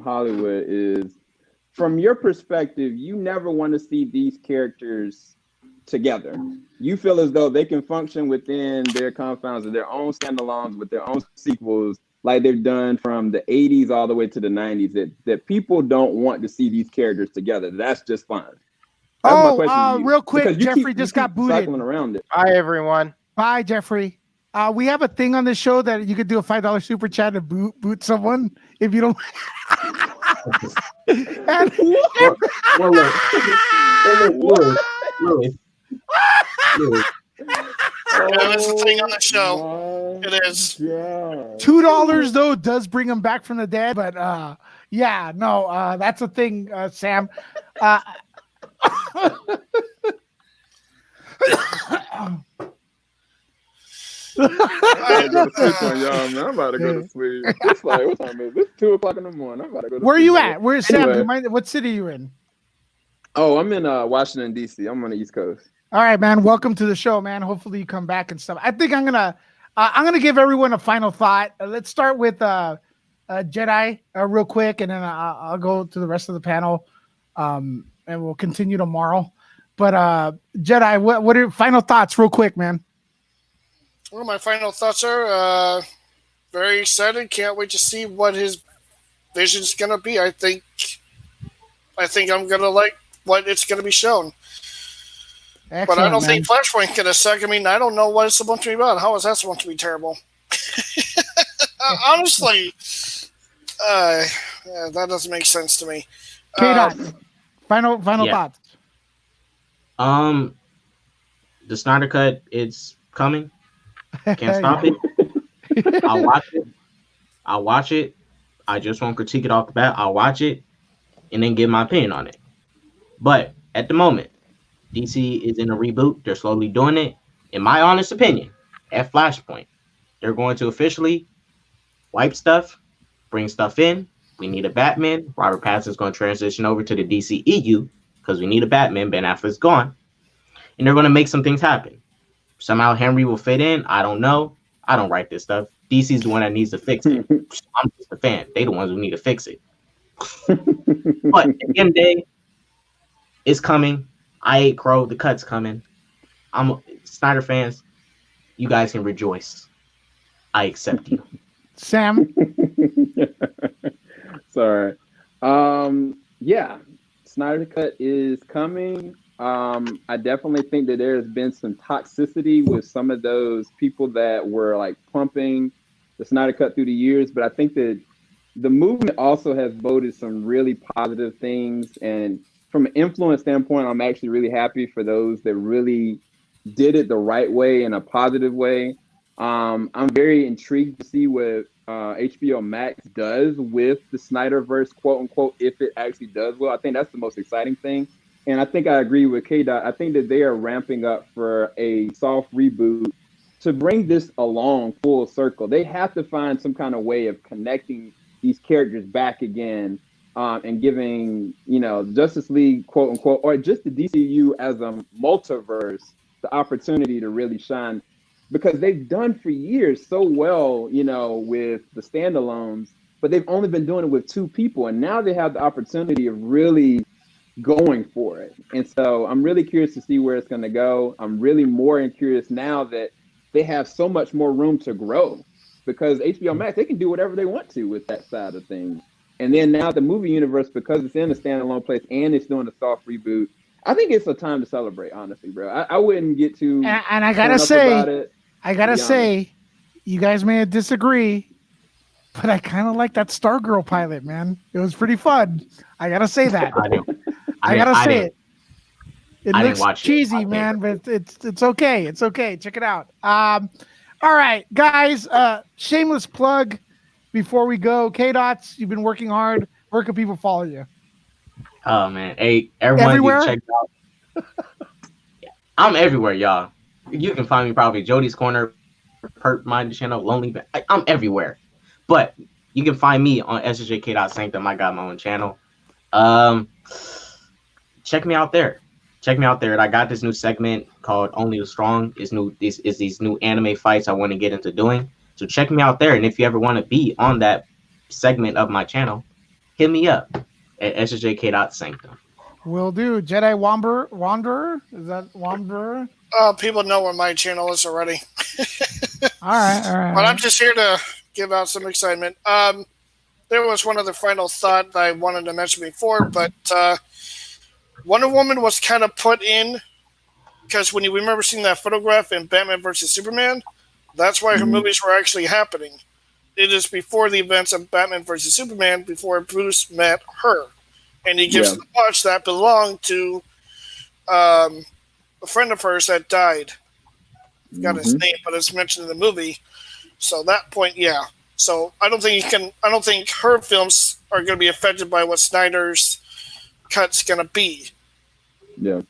Hollywood is, from your perspective, you never want to see these characters together. You feel as though they can function within their confines of their own standalones with their own sequels, like they've done from the 80s all the way to the 90s, that people don't want to see these characters together. That's just fine. That's my question to you. Real quick, Because you Jeffrey keep just got booted. cycling around it. Hi, everyone. Bye, Jeffrey. We have a thing on this show that you could do a $5 super chat to boot someone if you don't. And- Louis. Yeah, that's the thing on the show. It is. $2 though does bring him back from the dead, but yeah, no, that's a thing, Sam. I gotta sleep on y'all, man. I'm about to go to sleep. It's like, what time is it? It's 2:00 in the morning. I'm about to go to Where are sleep. you at? Where's Sam? Anyway. Remind me, what city you in? Oh, I'm in Washington, D.C. I'm on the East Coast. All right, man. Welcome to the show, man. Hopefully you come back and stuff. I think I'm gonna give everyone a final thought. Let's start with Jedi real quick, and then I'll go to the rest of the panel, and we'll continue tomorrow. But Jedi, what are your final thoughts, real quick, man? Well, my final thoughts are very excited. Can't wait to see what his vision's gonna be. I think I'm gonna like what it's gonna be shown. Excellent, But I don't man. think Flashpoint's gonna suck. I mean, I don't know what it's supposed to be about. How is that supposed to be terrible? Honestly, yeah, that doesn't make sense to me. K-Dot, final Yeah. thoughts. The Snyder Cut, it's coming. Can't stop it. I'll watch it. I just won't critique it off the bat. I'll watch it and then give my opinion on it. But at the moment, DC is in a reboot. They're slowly doing it. In my honest opinion, at Flashpoint, they're going to officially wipe stuff, bring stuff in. We need a Batman. Robert Pattinson's going to transition over to the DCEU because we need a Batman. Ben Affleck's gone. And they're going to make some things happen. Somehow Henry will fit in. I don't know. I don't write this stuff. DC's the one that needs to fix it. I'm just a fan. They the ones who need to fix it. But at the end of the day, it's coming. I ate crow. The cut's coming. I'm Snyder fans. You guys can rejoice. I accept you. Sam. Sorry. Yeah, Snyder Cut is coming. I definitely think that there has been some toxicity with some of those people that were like pumping the Snyder Cut through the years, but I think that the movement also has voted some really positive things. And from an influence standpoint, I'm actually really happy for those that really did it the right way in a positive way. I'm very intrigued to see what HBO Max does with the Snyderverse, quote unquote, if it actually does well. I think that's the most exciting thing. And I think I agree with K-Dot. I think that they are ramping up for a soft reboot to bring this along full circle. They have to find some kind of way of connecting these characters back again, and giving, Justice League, quote unquote, or just the DCU as a multiverse, the opportunity to really shine, because they've done for years so well, with the standalones, but they've only been doing it with two people. And now they have the opportunity of really going for it. And so I'm really curious to see where it's going to go. I'm really more curious now that they have so much more room to grow, because HBO Max, they can do whatever they want to with that side of things. And then now the movie universe, because it's in a standalone place and it's doing a soft reboot, I think it's a time to celebrate, honestly, bro. I wouldn't get too And I gotta torn up about say, it, I gotta to be say, you guys may disagree, but I kind of like that Stargirl pilot, man. It was pretty fun. I gotta say that. I gotta say it. It I didn't looks watch it. cheesy, man, but it's okay. It's okay. Check it out. All right, guys. Shameless plug before we go. K-Dots, you've been working hard. Where can people follow you? Oh man, hey, everyone, Everywhere? you check out. I'm everywhere, y'all. You can find me probably Jody's Corner, Perp Minded Channel, Lonely. I'm everywhere, but you can find me on SJK.Sanctum. I got my own channel. Check me out there. Check me out there. I got this new segment called Only the Strong. Is these new anime fights I want to get into doing. So check me out there. And if you ever want to be on that segment of my channel, hit me up at SJK.Sanctum. Will do. Jedi Wanderer? Is that Wanderer? People know what my channel is already. All right. But I'm just here to give out some excitement. There was one other final thought that I wanted to mention before, but Wonder Woman was kind of put in because when you remember seeing that photograph in Batman versus Superman, that's why her movies were actually happening. It is before the events of Batman versus Superman, before Bruce met her. And he gives the watch that belonged to a friend of hers that died. I forgot his name, but it's mentioned in the movie. So that point, yeah. So I don't think her films are going to be affected by what Snyder's cut's going to be. Yeah.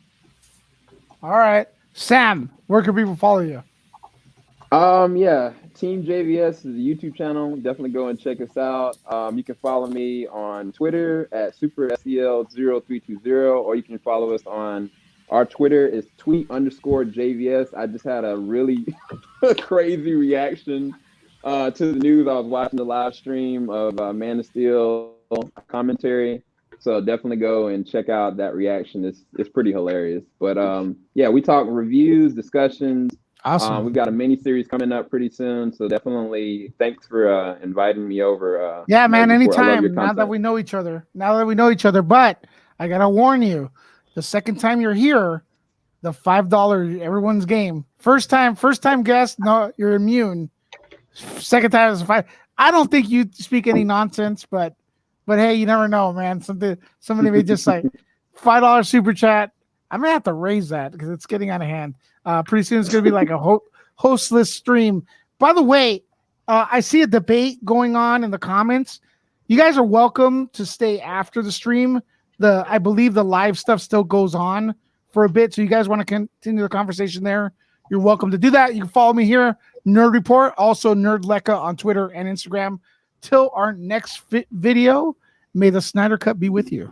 All right. Sam, where can people follow you? Yeah, Team JVS is a YouTube channel. Definitely go and check us out. You can follow me on Twitter at SuperSEL0320, or you can follow us on our Twitter is tweet_JVS. I just had a really crazy reaction to the news. I was watching the live stream of Man of Steel commentary. So definitely go and check out that reaction. It's pretty hilarious. But yeah, we talk reviews, discussions. Awesome. We've got a mini series coming up pretty soon. So definitely thanks for inviting me over. Yeah, man, anytime. Now Now that we know each other. But I gotta warn you, the second time you're here, the $5 everyone's game. First time guest, no, you're immune. Second time is $5. I don't think you speak any nonsense, but hey, you never know, man. Somebody may just like $5 super chat. I'm gonna have to raise that because it's getting out of hand. Pretty soon it's gonna be like a hostless stream. By the way, I see a debate going on in the comments. You guys are welcome to stay after the stream. I believe the live stuff still goes on for a bit, so you guys want to continue the conversation there, you're welcome to do that. You can follow me here, Nerd Report, also Nerd Lecca on Twitter and Instagram. Till our next video, may the Snyder Cut be with you.